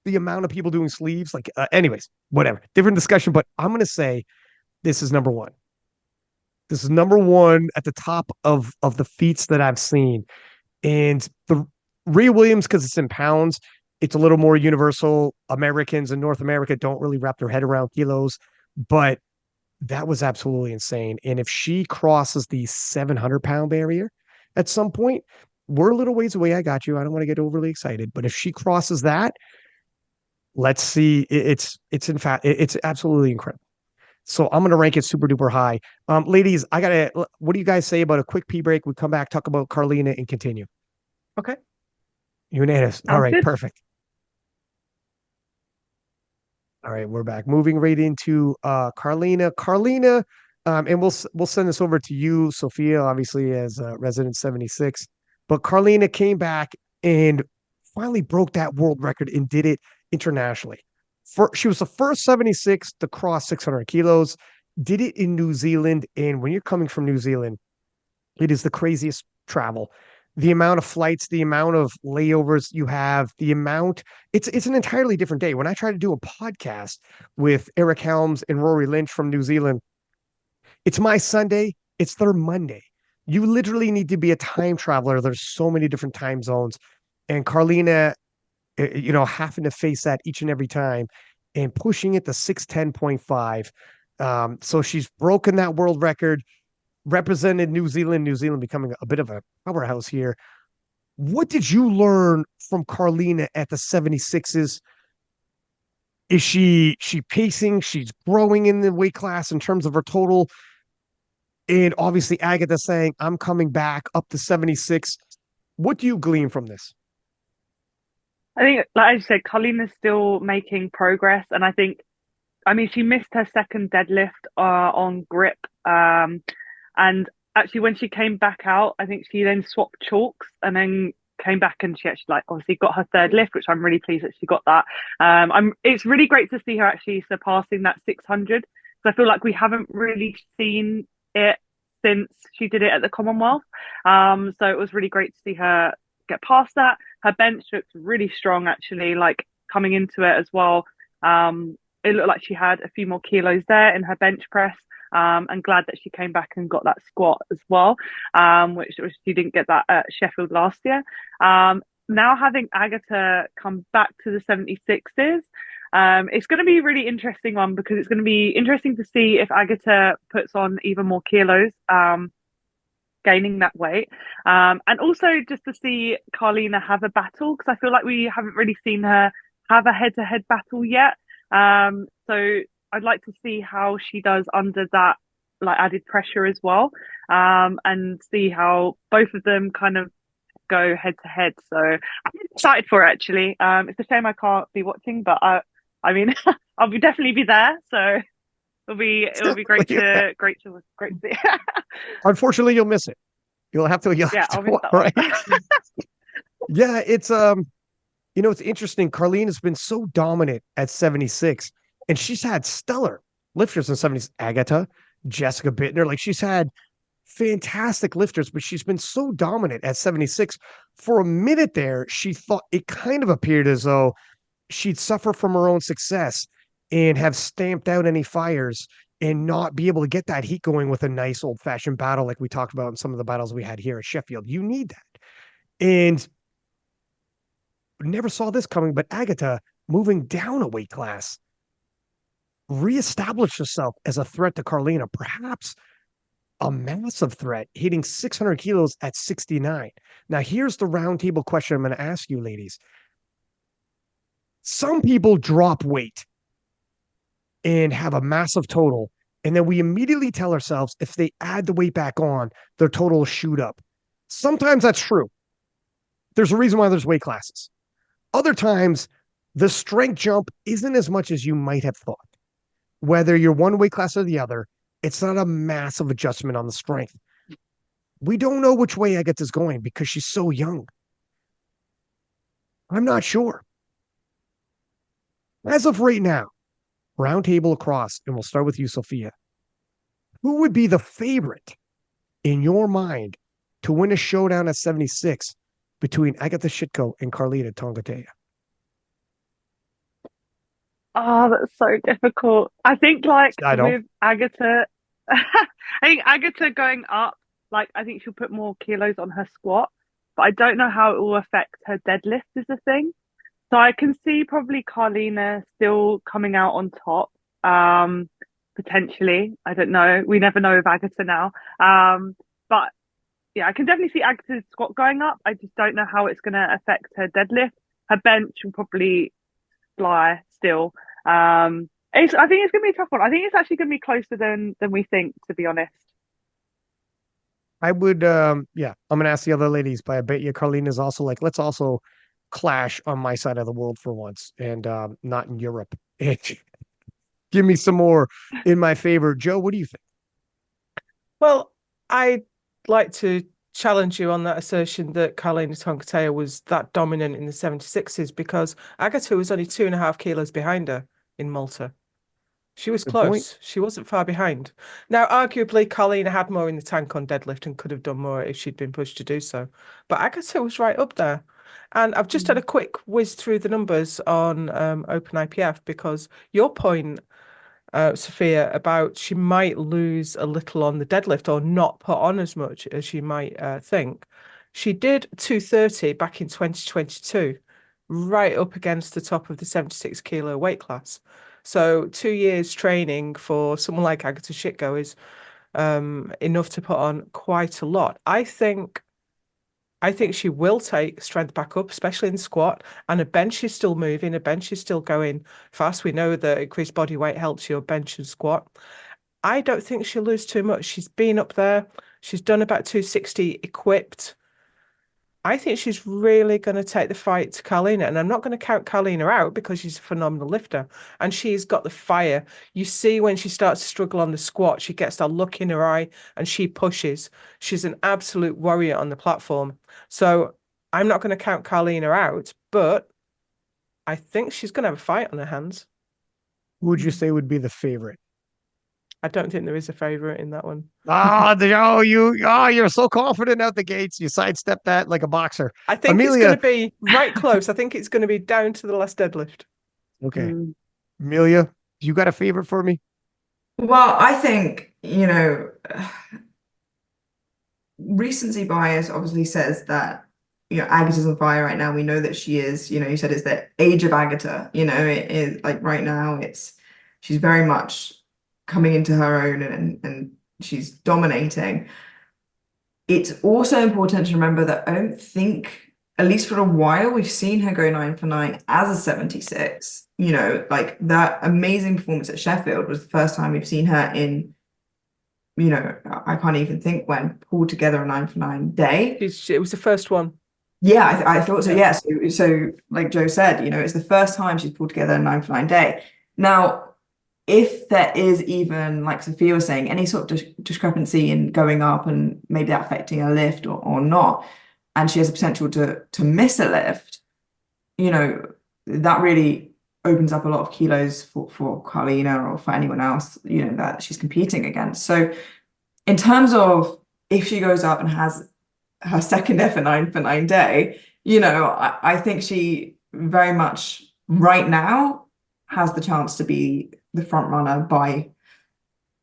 the amount of people doing sleeves, like anyways, whatever, different discussion. But I'm going to say this is number 1. This is number 1 at the top of the feats that I've seen. And the Rhea Williams, because it's in pounds, it's a little more universal. Americans in North America don't really wrap their head around kilos, but that was absolutely insane. And if she crosses the 700-pound barrier at some point, we're a little ways away. I got you. I don't want to get overly excited, but if she crosses that, Let's see. It's in fact it's absolutely incredible. So I'm gonna rank it super duper high. Ladies, I gotta. What do you guys say about a quick pee break? We come back, talk about Carlina, and continue. Okay. Unanimous. All Sounds right, good. perfect. All right, we're back. Moving right into Carlina. Carlina, and we'll send this over to you, Sophia, obviously as resident 76. But Carlina came back and finally broke that world record and did it internationally. She was the first 76 to cross 600 kilos, did it in New Zealand. And when you're coming from New Zealand, it is the craziest travel. The amount of flights, the amount of layovers you have, the amount it's an entirely different day. When I try to do a podcast with Eric Helms and Rory Lynch from New Zealand, it's my Sunday, it's their Monday. You literally need to be a time traveler. There's so many different time zones. And Carlina, having to face that each and every time and pushing it to 610.5. So she's broken that world record, represented New Zealand becoming a bit of a powerhouse here. What did you learn from Carlina at the 76s? Is she pacing? She's growing in the weight class in terms of her total. And obviously Agatha saying, I'm coming back up to 76. What do you glean from this? I think, like I said, Colleen is still making progress, and I mean, she missed her second deadlift on grip, and actually when she came back out, I think she then swapped chalks and then came back and she actually like obviously got her third lift, which I'm really pleased that she got that. It's really great to see her actually surpassing that 600 because I feel like we haven't really seen it since she did it at the Commonwealth. So it was really great to see her get past that. Her bench looked really strong actually, like coming into it as well. It looked like she had a few more kilos there in her bench press. And glad that she came back and got that squat as well, which she didn't get that at Sheffield last year. Now having Agatha come back to the 76s, it's going to be a really interesting one because it's going to be interesting to see if Agatha puts on even more kilos, gaining that weight. And also just to see Carlina have a battle because I feel like we haven't really seen her have a head-to-head battle yet. So I'd like to see how she does under that like added pressure as well, and see how both of them kind of go head to head. So I'm excited for it actually. It's a shame I can't be watching, but I mean, I'll definitely be there. So it'll be great to see. Unfortunately, you'll miss it. You'll have to Yeah, I'll miss watch, that right? one. Yeah, it's it's interesting. Carlene has been so dominant at 76, and she's had stellar lifters in 70s. Agatha, Jessica Bittner, like she's had fantastic lifters, but she's been so dominant at 76. For a minute there, she thought it kind of appeared as though she'd suffer from her own success and have stamped out any fires and not be able to get that heat going with a nice old fashioned battle like we talked about in some of the battles we had here at Sheffield. You need that. And never saw this coming, but Agatha moving down a weight class reestablished herself as a threat to Carlina, perhaps a massive threat, hitting 600 kilos at 69. Now, here's the roundtable question I'm going to ask you, ladies. Some people drop weight and have a massive total, and then we immediately tell ourselves if they add the weight back on, their total will shoot up. Sometimes that's true. There's a reason why there's weight classes. Other times, the strength jump isn't as much as you might have thought. Whether you're one weight class or the other, it's not a massive adjustment on the strength. We don't know which way Agatha's going because she's so young. I'm not sure. As of right now, roundtable across, and we'll start with you, Sophia. Who would be the favorite in your mind to win a showdown at 76 between Agatha Shitko and Carlita Tongatea? Oh, that's so difficult. I think like I don't. with Agatha, I think Agatha going up, like I think she'll put more kilos on her squat, but I don't know how it will affect her deadlift is the thing. So I can see probably Carlina still coming out on top, potentially. I don't know. We never know with Agatha now. But yeah, I can definitely see Agatha's squat going up. I just don't know how it's going to affect her deadlift. Her bench will probably fly still. I think it's going to be a tough one. I think it's actually going to be closer than we think, to be honest. I would, yeah, I'm gonna ask the other ladies, but I bet you Carlene is also like, let's also clash on my side of the world for once, and not in Europe. Give me some more in my favor. Joe, what do you think? Well, I'd like to challenge you on that assertion that Carlina Tonkatea was that dominant in the 76s because Agatha was only 2.5 kilos behind her in Malta. She was Good point. close. She wasn't far behind. Now, arguably, Carlina had more in the tank on deadlift and could have done more if she'd been pushed to do so. But Agatha was right up there. And I've just had a quick whiz through the numbers on Open IPF because your point, Sophia, about she might lose a little on the deadlift or not put on as much as you might think. She did 230 back in 2022, right up against the top of the 76 kilo weight class. So 2 years training for someone like Agatha Shitgo is enough to put on quite a lot. I think she will take strength back up, especially in squat. And a bench is still moving, a bench is still going fast. We know that increased body weight helps your bench and squat. I don't think she'll lose too much. She's been up there. She's done about 260 equipped. I think she's really going to take the fight to Carlina, and I'm not going to count Carlina out because she's a phenomenal lifter and she's got the fire. You see when she starts to struggle on the squat, she gets that look in her eye and she pushes. She's an absolute warrior on the platform. So I'm not going to count Carlina out, but I think she's going to have a fight on her hands. Who would you say would be the favorite? I don't think there is a favorite in that one. You're so confident out the gates. You sidestep that like a boxer. I think it's Amelia, going to be right close. I think it's going to be down to the last deadlift. okay. Mm. Amelia, you got a favorite for me? Well, I think, recency bias obviously says that, Agatha's on fire right now. We know that she is, you said it's the age of Agatha, it is like right now she's very much coming into her own and she's dominating. It's also important to remember that I don't think, at least for a while, we've seen her go 9 for 9 as a 76. Like that amazing performance at Sheffield was the first time we've seen her in, I can't even think when, pulled together a 9 for 9 day. It was the first one. Yeah, I thought so. Yeah. So like Joe said, it's the first time she's pulled together a 9 for 9 day. Now, if there is even, like Sophia was saying, any sort of discrepancy in going up and maybe that affecting a lift or not, and she has a potential to miss a lift, that really opens up a lot of kilos for Carlina or for anyone else, that she's competing against. So in terms of if she goes up and has her second ever 9 for 9 day, I think she very much right now has the chance to be the front runner by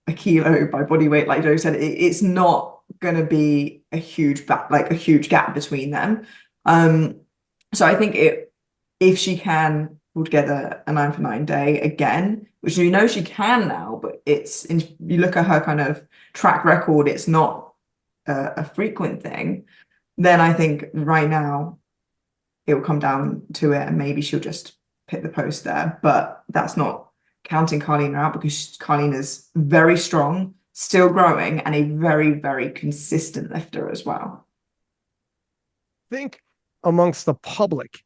a kilo by body weight. Like Joe said, it's not going to be a huge gap between them. So I think if she can pull together a 9 for 9 day again, which she can now, but you look at her kind of track record, it's not a frequent thing. Then I think right now it will come down to it, and maybe she'll just hit the post there. But that's not counting Carlina out because Carlina's very strong, still growing, and a very, very consistent lifter as well. I think amongst the public,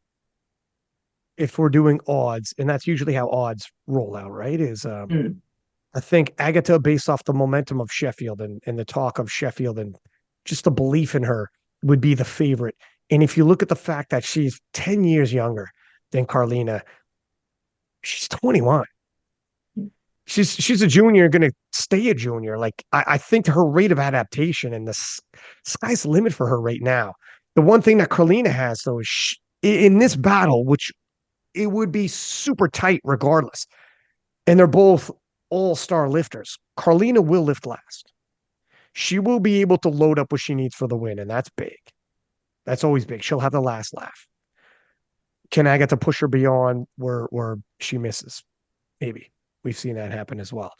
if we're doing odds, and that's usually how odds roll out, right? I think Agatha, based off the momentum of Sheffield and the talk of Sheffield and just the belief in her, would be the favorite. And if you look at the fact that she's 10 years younger than Carlina, she's 21. She's a junior, going to stay a junior. Like I think her rate of adaptation and the sky's the limit for her right now. The one thing that Carlina has though is in this battle, which it would be super tight regardless, and they're both all-star lifters. Carlina will lift last. She will be able to load up what she needs for the win, and that's big. That's always big. She'll have the last laugh. Can Agatha push her beyond where she misses? Maybe. We've seen that happen as well.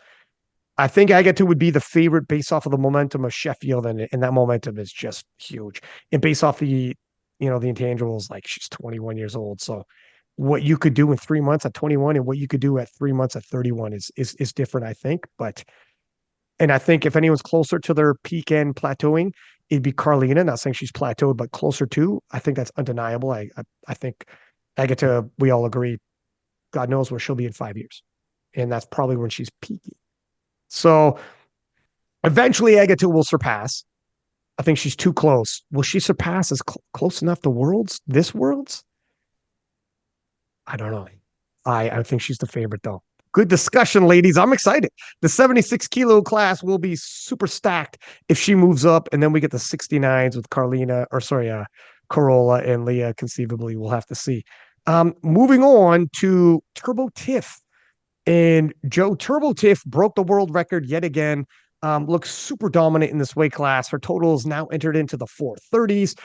I think Agatha would be the favorite based off of the momentum of Sheffield, and that momentum is just huge. And based off the intangibles, like she's 21 years old. So what you could do in 3 months at 21 and what you could do at 3 months at 31 is different, I think. And I think if anyone's closer to their peak and plateauing, it'd be Carlina. Not saying she's plateaued, but closer to. I think that's undeniable. I think Agatha, we all agree, God knows where she'll be in 5 years. And that's probably when she's peaking. So eventually Agatha will surpass. I think she's too close. Will she surpass as close enough to this world's? I don't know. I think she's the favorite though. Good discussion, ladies. I'm excited. The 76 kilo class will be super stacked if she moves up, and then we get the 69s with Corolla and Leah. Conceivably, we'll have to see. Moving on to Turbo Tiff. And Joe, Turbo Tiff broke the world record yet again. Looks super dominant in this weight class. Her total is now entered into the 430s,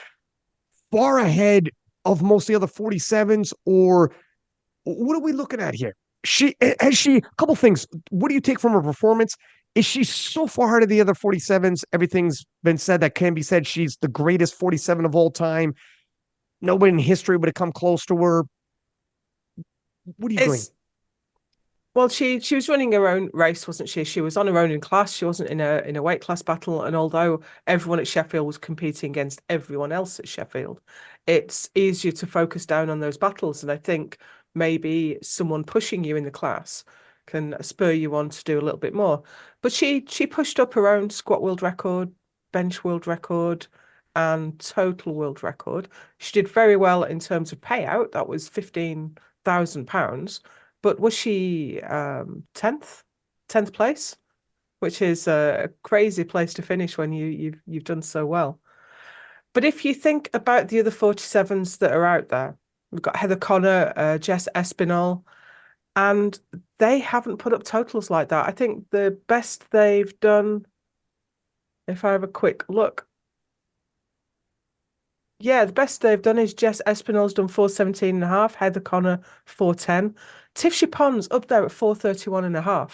far ahead of most of the other 47s. Or what are we looking at here? A couple things. What do you take from her performance? Is she so far ahead of the other 47s? Everything's been said that can be said. She's the greatest 47 of all time. Nobody in history would have come close to her. What are you doing? Well, she was running her own race, wasn't she? She was on her own in class. She wasn't in a weight class battle. And although everyone at Sheffield was competing against everyone else at Sheffield, it's easier to focus down on those battles. And I think maybe someone pushing you in the class can spur you on to do a little bit more. But she pushed up her own squat world record, bench world record, and total world record. She did very well in terms of payout. That was £15,000. But was she 10th place, which is a crazy place to finish when you've done so well. But if you think about the other 47s that are out there, we've got Heather Connor, Jess Espinal, and they haven't put up totals like that. I think the best they've done, if I have a quick look, yeah, the best they've done is Jess Espinal's done 417.5, Heather Connor 410. Tiff Chipon's up there at 431.5.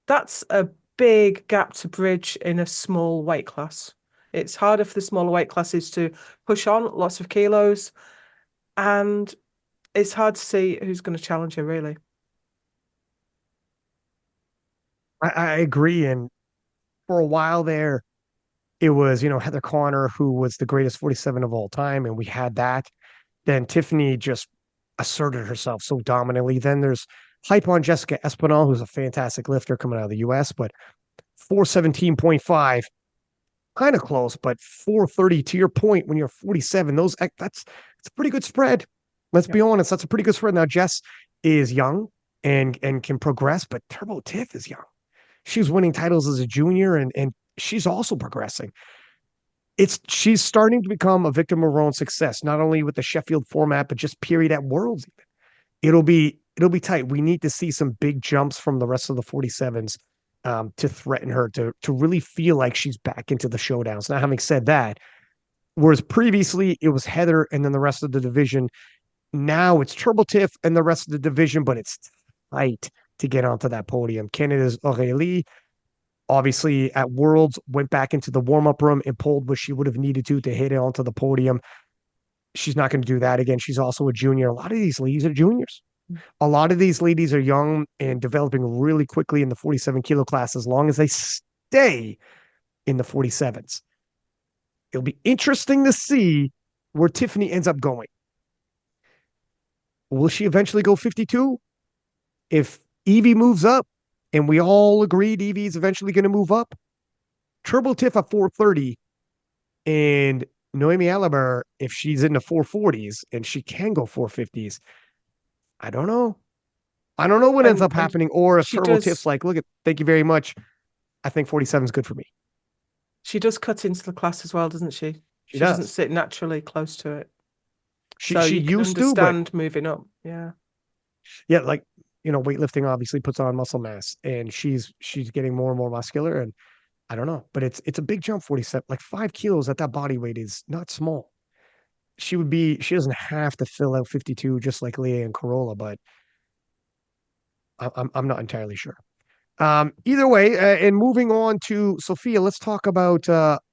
That's a big gap to bridge in a small weight class. It's harder for the smaller weight classes to push on lots of kilos, and it's hard to see who's going to challenge her, really. I agree. And for a while there, it was, Heather Connor, who was the greatest 47 of all time, and we had that. Then Tiffany just asserted herself so dominantly. Then there's hype on Jessica Espinal, who's a fantastic lifter coming out of the US, but 417.5, kind of close, but 430 to your point when you're 47, that's a pretty good spread. Let's be honest, that's a pretty good spread. Now Jess is young and can progress, but Turbo Tiff is young. She's winning titles as a junior and she's also progressing. She's starting to become a victim of her own success, not only with the Sheffield format, but just period at Worlds. It'll be tight. We need to see some big jumps from the rest of the 47s to threaten her to really feel like she's back into the showdowns. Now, having said that, whereas previously it was Heather and then the rest of the division, now it's Turbo Tiff and the rest of the division, but it's tight to get onto that podium. Canada's Aurélie, obviously at Worlds, went back into the warm-up room and pulled what she would have needed to hit it onto the podium. She's not going to do that again. She's also a junior. A lot of these ladies are juniors. A lot of these ladies are young and developing really quickly in the 47 kilo class as long as they stay in the 47s. It'll be interesting to see where Tiffany ends up going. Will she eventually go 52? If Evie moves up, and we all agreed Evie is eventually going to move up, Turbo Tiff at 430, and Noemi Alaber, if she's in the 440s and she can go 450s, I don't know. I don't know what ends up happening, or if Turbo Tiff's like, look, thank you very much. I think 47 is good for me. She does cut into the class as well, doesn't she? She doesn't sit naturally close to it. She used to understand moving up. Yeah. Yeah, like, weightlifting obviously puts on muscle mass, and she's getting more and more muscular, and I don't know, but it's a big jump. 47, like 5 kilos at that body weight is not small. She doesn't have to fill out 52 just like Leah and Corolla, but I'm not entirely sure. Either way, and moving on to Sophia, let's talk about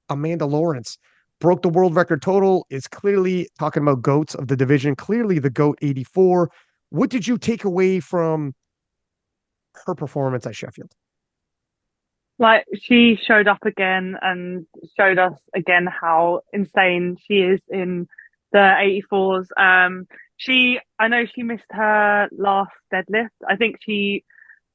Amanda Lawrence. broke the world record total, is clearly talking about GOATs of the division, clearly the GOAT 84. What did you take away from her performance at Sheffield? Like she showed up again and showed us again how insane she is in the 84s. I know she missed her last deadlift. I think she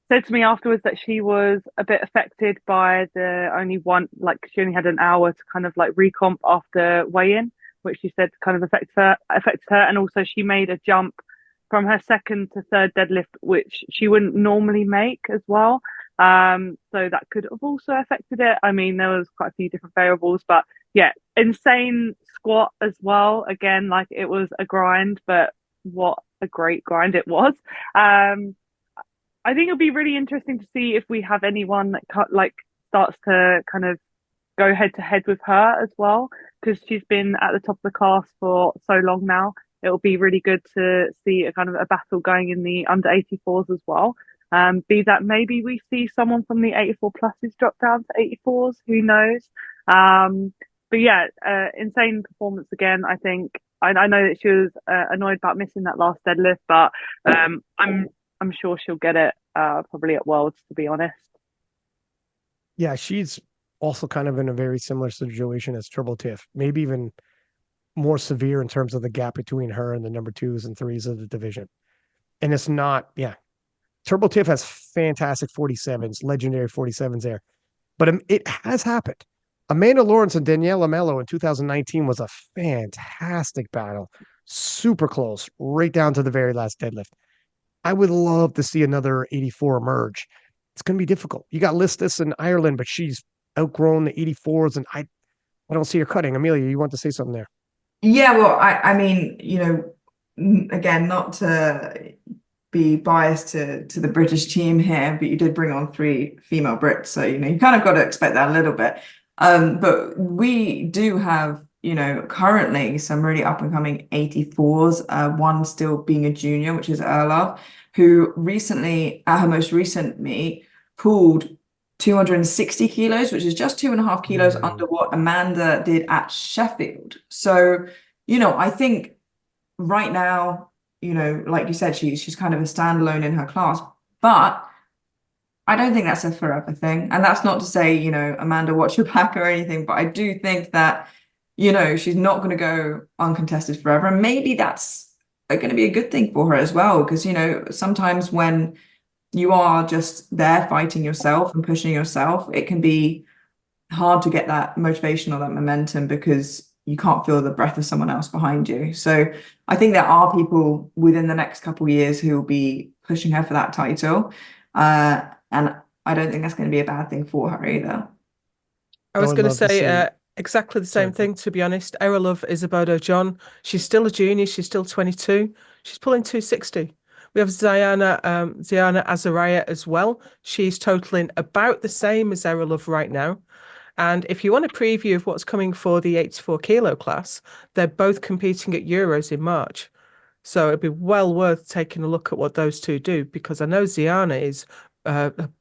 said to me afterwards that she was a bit affected by the only one, like she only had an hour to kind of like recomp after weigh-in, which she said kind of affected her. And also she made a jump from her second to third deadlift, which she wouldn't normally make as well. So that could have also affected it. I mean, there was quite a few different variables, but yeah, insane squat as well. Again, like it was a grind, but what a great grind it was. I think it'll be really interesting to see if we have anyone that starts to kind of go head to head with her as well, because she's been at the top of the class for so long now. It'll be really good to see a kind of a battle going in the under 84s as well. Be that maybe we see someone from the 84 pluses drop down to 84s, who knows? But yeah, insane performance again. I think I know that she was annoyed about missing that last deadlift, but I'm sure she'll get it probably at Worlds, to be honest. Yeah, she's also kind of in a very similar situation as Triple Tiff, maybe even more severe in terms of the gap between her and the number 2s and 3s of the division. And it's not, yeah. Turbo Tiff has fantastic 47s, legendary 47s there. But it has happened. Amanda Lawrence and Daniela Mello in 2019 was a fantastic battle. Super close, right down to the very last deadlift. I would love to see another 84 emerge. It's going to be difficult. You got Listis in Ireland, but she's outgrown the 84s, and I don't see her cutting. Amelia, you want to say something there? Yeah, well, I mean, again, not to be biased to the British team here, but you did bring on 3 female Brits, so you kind of got to expect that a little bit. But we do have, currently some really up and coming 84s. One still being a junior, which is Erla, who recently at her most recent meet pulled 260 kilos, which is just 2.5 kilos under what Amanda did at Sheffield. So, I think right now, like you said, she's kind of a standalone in her class, but I don't think that's a forever thing. And that's not to say, Amanda, watch your back or anything, but I do think that, she's not going to go uncontested forever. And maybe that's going to be a good thing for her as well. Because, sometimes when you are just there fighting yourself and pushing yourself, it can be hard to get that motivation or that momentum because you can't feel the breath of someone else behind you. So I think there are people within the next couple of years who will be pushing her for that title. And I don't think that's going to be a bad thing for her either. I was going to say exactly the same thing, to be honest. Era Love Isabodo John. She's still a junior. She's still 22. She's pulling 260. We have Ziana Azariah as well. She's totaling about the same as Era Love right now. And if you want a preview of what's coming for the 84 kilo class, they're both competing at Euros in March. So it'd be well worth taking a look at what those two do, because I know Ziana is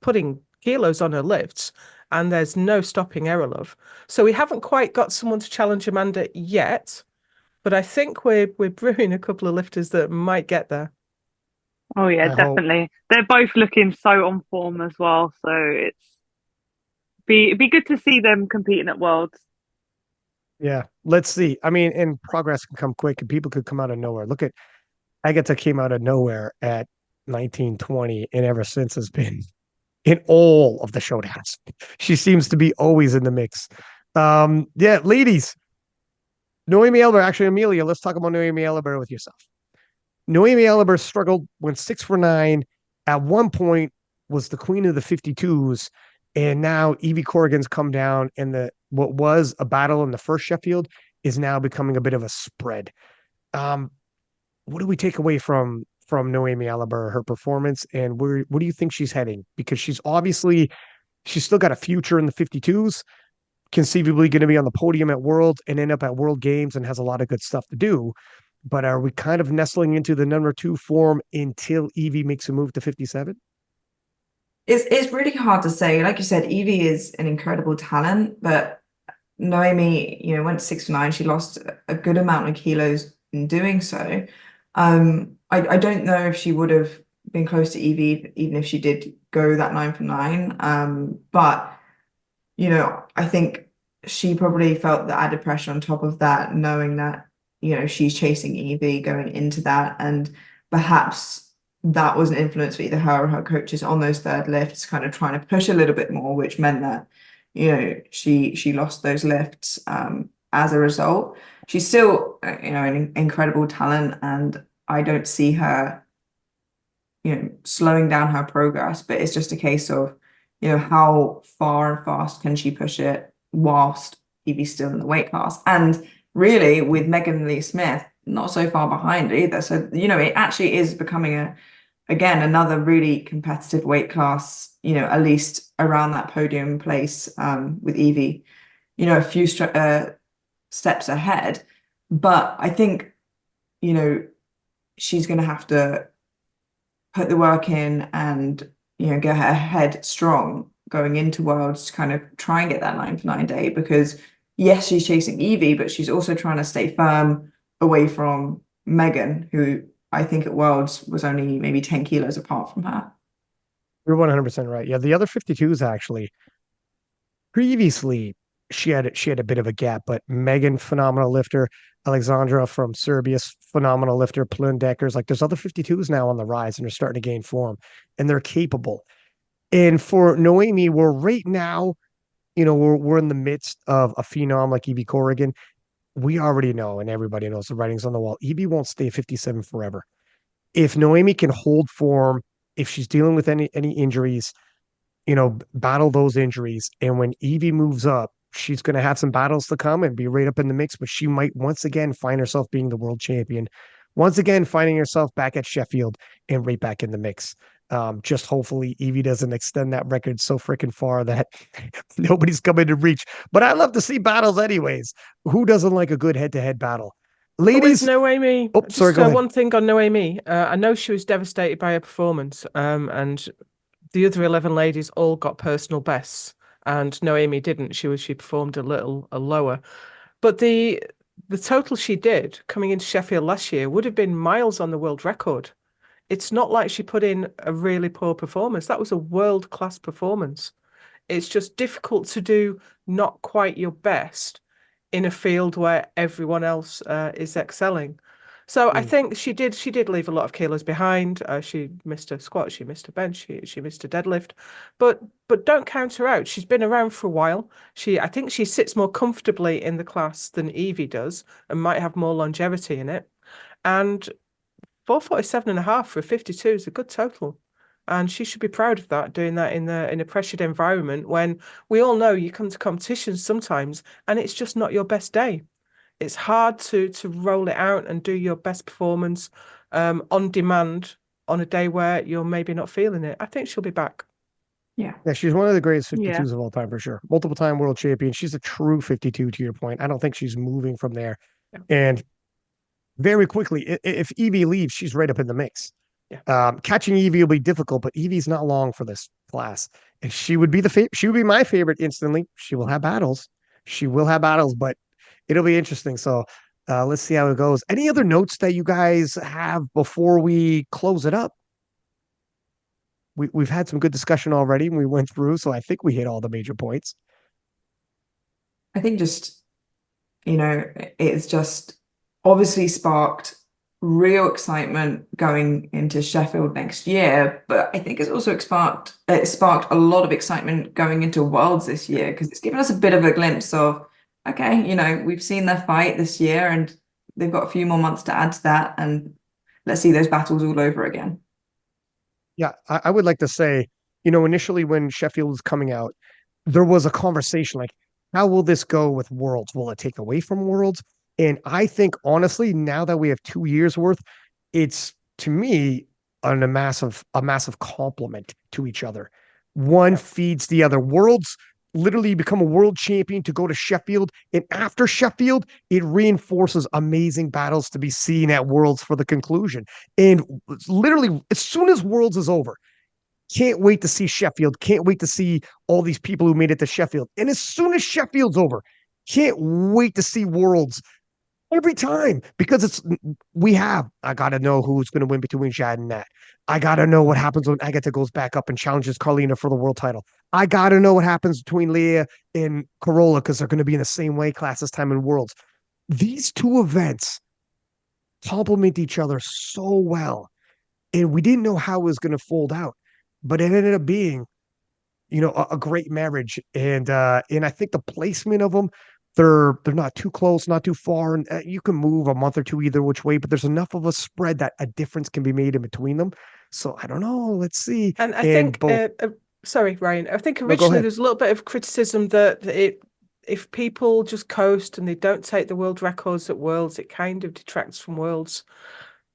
putting kilos on her lifts, and there's no stopping Erolov. So we haven't quite got someone to challenge Amanda yet, but I think we're brewing a couple of lifters that might get there. Oh yeah, definitely. They're both looking so on form as well. So it'd be good to see them competing at Worlds. Yeah, let's see. I mean, and progress can come quick, and people could come out of nowhere. Look at Agatha came out of nowhere at 1920, and ever since has been in all of the showdowns. She seems to be always in the mix. Yeah, ladies. Noemi Elber, actually, Amelia, let's talk about Noemi Elber with yourself. Noemi Elber struggled, went 6 for 9. At one point, was the queen of the 52s, and now Evie Corrigan's come down, and what was a battle in the first Sheffield is now becoming a bit of a spread. What do we take away from Noemi Elber, her performance, and where do you think she's heading? Because she's still got a future in the 52s, conceivably going to be on the podium at Worlds and end up at World Games and has a lot of good stuff to do. But are we kind of nestling into the number 2 form until Evie makes a move to 57? It's really hard to say. Like you said, Evie is an incredible talent, but Noemi, went to 6'9". She lost a good amount of kilos in doing so. I don't know if she would have been close to Evie even if she did go that 9 for 9. But I think she probably felt the added pressure on top of that, knowing that, she's chasing Evie going into that. And perhaps that was an influence for either her or her coaches on those third lifts, kind of trying to push a little bit more, which meant that, she lost those lifts as a result. She's still, an incredible talent, and I don't see her, slowing down her progress, but it's just a case of, how far and fast can she push it whilst Evie's still in the weight class? And really, with Megan Lee Smith, not so far behind either. So, it actually is becoming again, another really competitive weight class, at least around that podium place with Evie, a few steps ahead. But I think, she's going to have to put the work in and, get her head strong going into Worlds to kind of try and get that 9 for 9 day, because yes, she's chasing Evie, but she's also trying to stay firm away from Megan, who I think at Worlds was only maybe 10 kilos apart from her. You're 100% right. Yeah, the other 52s actually previously she had a bit of a gap, but Megan, phenomenal lifter. Alexandra from Serbia, phenomenal lifter. Plundeckers, like there's other 52s now on the rise and they're starting to gain form and they're capable. And for Noemi, we're right now, we're in the midst of a phenom like Evie Corrigan. We already know, and everybody knows the writing's on the wall. Evie won't stay 57 forever. If Noemi can hold form, if she's dealing with any injuries, battle those injuries. And when Evie moves up, she's going to have some battles to come and be right up in the mix, but she might once again find herself being the world champion, once again finding herself back at Sheffield and right back in the mix. Just hopefully Evie doesn't extend that record so freaking far that nobody's coming to reach. But I love to see battles anyways. Who doesn't like a good head-to-head battle? Ladies, with Noemi, oh, sorry, go ahead. One thing on Noemi. I know she was devastated by her performance, and the other 11 ladies all got personal bests, and Noemi didn't. She performed a little lower, but the total she did coming into Sheffield last year would have been miles on the world record. It's not like she put in a really poor performance. That was a world-class performance. It's just difficult to do not quite your best in a field where everyone else is excelling. So I think she did leave a lot of kilos behind. She missed a squat, she missed a bench, she missed a deadlift, but don't count her out. She's been around for a while. I think she sits more comfortably in the class than Evie does and might have more longevity in it. And 447.5 for a 52 is a good total. And she should be proud of that, doing that in a pressured environment when we all know you come to competitions sometimes and it's just not your best day. It's hard to roll it out and do your best performance on demand on a day where you're maybe not feeling it. I think she'll be back. Yeah. Yeah, she's one of the greatest 52s of all time for sure. Multiple time world champion. She's a true 52 to your point. I don't think she's moving from there. Yeah. And very quickly, if Evie leaves, she's right up in the mix. Yeah. Catching Evie will be difficult, but Evie's not long for this class. And she would be she would be my favorite instantly. She will have battles. She will have battles, but it'll be interesting. So let's see how it goes. Any other notes that you guys have before we close it up? We've had some good discussion already and we went through, so I think we hit all the major points. I think just, it's just obviously sparked real excitement going into Sheffield next year, but I think it's also sparked a lot of excitement going into Worlds this year, because it's given us a bit of a glimpse of, okay, we've seen their fight this year and they've got a few more months to add to that, and let's see those battles all over again. Yeah, I would like to say, initially when Sheffield was coming out, there was a conversation like, how will this go with Worlds? Will it take away from Worlds? And I think, honestly, now that we have 2 years worth, it's, to me, a massive compliment to each other. One feeds the other. Worlds literally become a world champion to go to Sheffield. And after Sheffield, it reinforces amazing battles to be seen at Worlds for the conclusion. And literally, as soon as Worlds is over, can't wait to see Sheffield. Can't wait to see all these people who made it to Sheffield. And as soon as Sheffield's over, Can't wait to see Worlds every time because I gotta know who's gonna win between Shad and Nat. I gotta know what happens when Agatha goes back up and challenges Carlina for the world title. I gotta know what happens between Leah and Corolla because they're gonna be in the same weight class this time in Worlds. These two events complement each other so well. And we didn't know how it was gonna fold out, but it ended up being, a great marriage. And I think the placement of them, they're not too close, not too far, and you can move a month or two either which way, but there's enough of a spread that a difference can be made in between them. So I don't know. Let's see. And I And think, both. sorry, Ryan, I think No, go originally ahead. there's a little bit of criticism that if people just coast and they don't take the world records at Worlds, it kind of detracts from Worlds.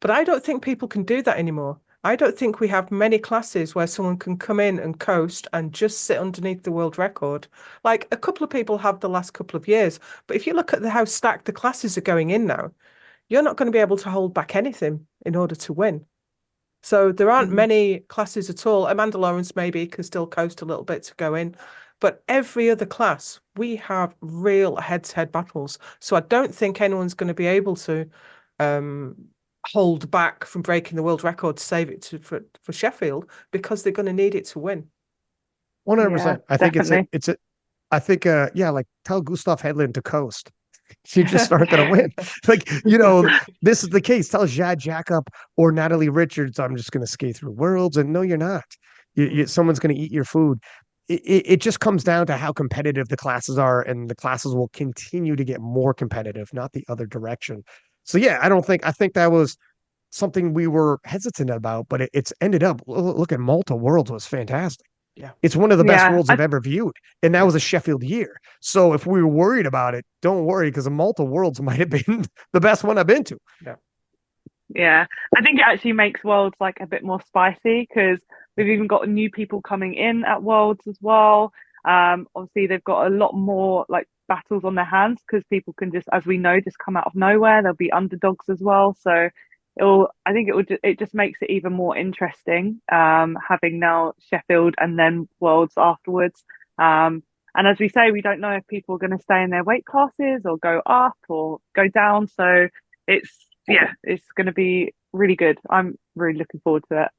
But I don't think people can do that anymore. I don't think we have many classes where someone can come in and coast and just sit underneath the world record. Like a couple of people have the last couple of years. But if you look at how stacked the classes are going in now, you're not going to be able to hold back anything in order to win. So there aren't many classes at all. Amanda Lawrence maybe can still coast a little bit to go in. But every other class, we have real head-to-head battles. So I don't think anyone's going to be able to hold back from breaking the world record to save it for Sheffield because they're going to need it to win. 100%. I think definitely. I think, like tell Gustav Hedlund to coast. You just aren't going to win. Like, this is the case. Tell Jad Jacob or Natalie Richards, I'm just going to skate through Worlds. And no, you're not. Someone's going to eat your food. It just comes down to how competitive the classes are, and the classes will continue to get more competitive, not the other direction. So, yeah, I think that was something we were hesitant about, but it's ended up. Look at Malta Worlds was fantastic. Yeah. It's one of the best Yeah, worlds I've ever viewed. And that Yeah. was a Sheffield year. So if we were worried about it, don't worry, because the Malta Worlds might have been the best one I've been to. yeah. I think it actually makes Worlds like a bit more spicy because we've even got new people coming in at Worlds as well. Obviously they've got a lot more like battles on their hands because people can just, as we know, just come out of nowhere. There'll be underdogs as well. So it just makes it even more interesting, having now Sheffield and then Worlds afterwards. And as we say, we don't know if people are going to stay in their weight classes or go up or go down. So it's going to be really good. I'm really looking forward to it.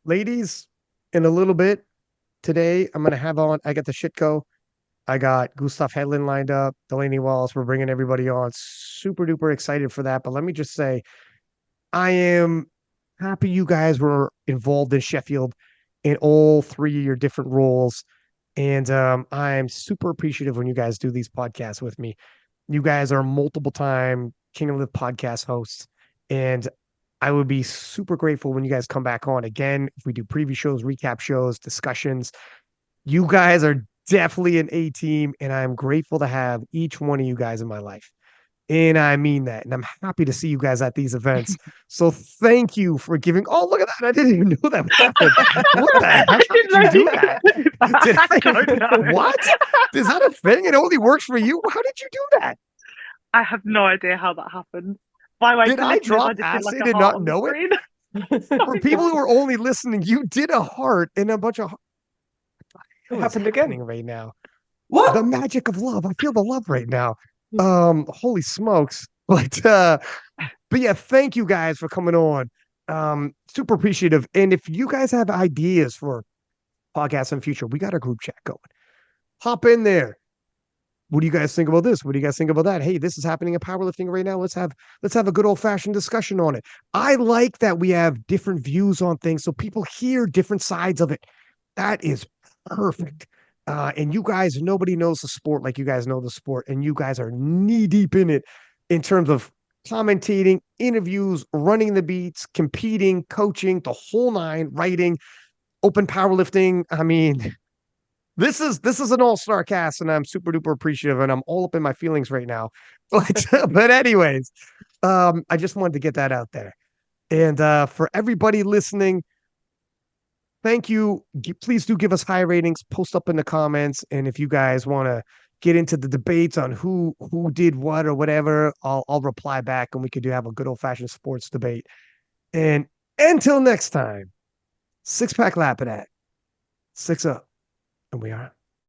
Ladies, in a little bit today, I'm going to have on, I got the Shitco. I got Gustav Hedlund lined up, Delaney Wallace. We're bringing everybody on. Super duper excited for that. But let me just say, I am happy you guys were involved in Sheffield in all three of your different roles. And I'm super appreciative when you guys do these podcasts with me. You guys are multiple time King of the podcast hosts. And I would be super grateful when you guys come back on again. If we do preview shows, recap shows, discussions, you guys are definitely an A team. And I'm grateful to have each one of you guys in my life. And I mean that. And I'm happy to see you guys at these events. So thank you for giving. Oh, look at that. I didn't even know that happened. What the heck? How did you do that? Did I don't know. What? Is that a thing? It only works for you? How did you do that? I have no idea how that happened. By the way, Did to I listeners, drop I just did like acid a and heart not on the know it? screen. For people who are only listening, you did a heart and a bunch of. It What is happened happening again. right now? The What? magic of love. I feel the love right now. Holy smokes. But yeah, thank you guys for coming on. Super appreciative. And if you guys have ideas for podcasts in the future, we got a group chat going. Hop in there. What do you guys think about this? What do you guys think about that? Hey, this is happening in powerlifting right now. Let's have a good old-fashioned discussion on it. I like that we have different views on things so people hear different sides of it. That is perfect. And you guys, nobody knows the sport like you guys know the sport, and you guys are knee deep in it in terms of commentating, interviews, running the beats, competing, coaching, the whole nine, writing, open powerlifting. I mean, this is an all-star cast, and I'm super duper appreciative, and I'm all up in my feelings right now. But anyways, I just wanted to get that out there. And for everybody listening, thank you. Please do give us high ratings, post up in the comments. And if you guys want to get into the debates on who did what or whatever, I'll reply back and we could have a good old fashioned sports debate. And until next time, six pack Lapadat, six up, and we are.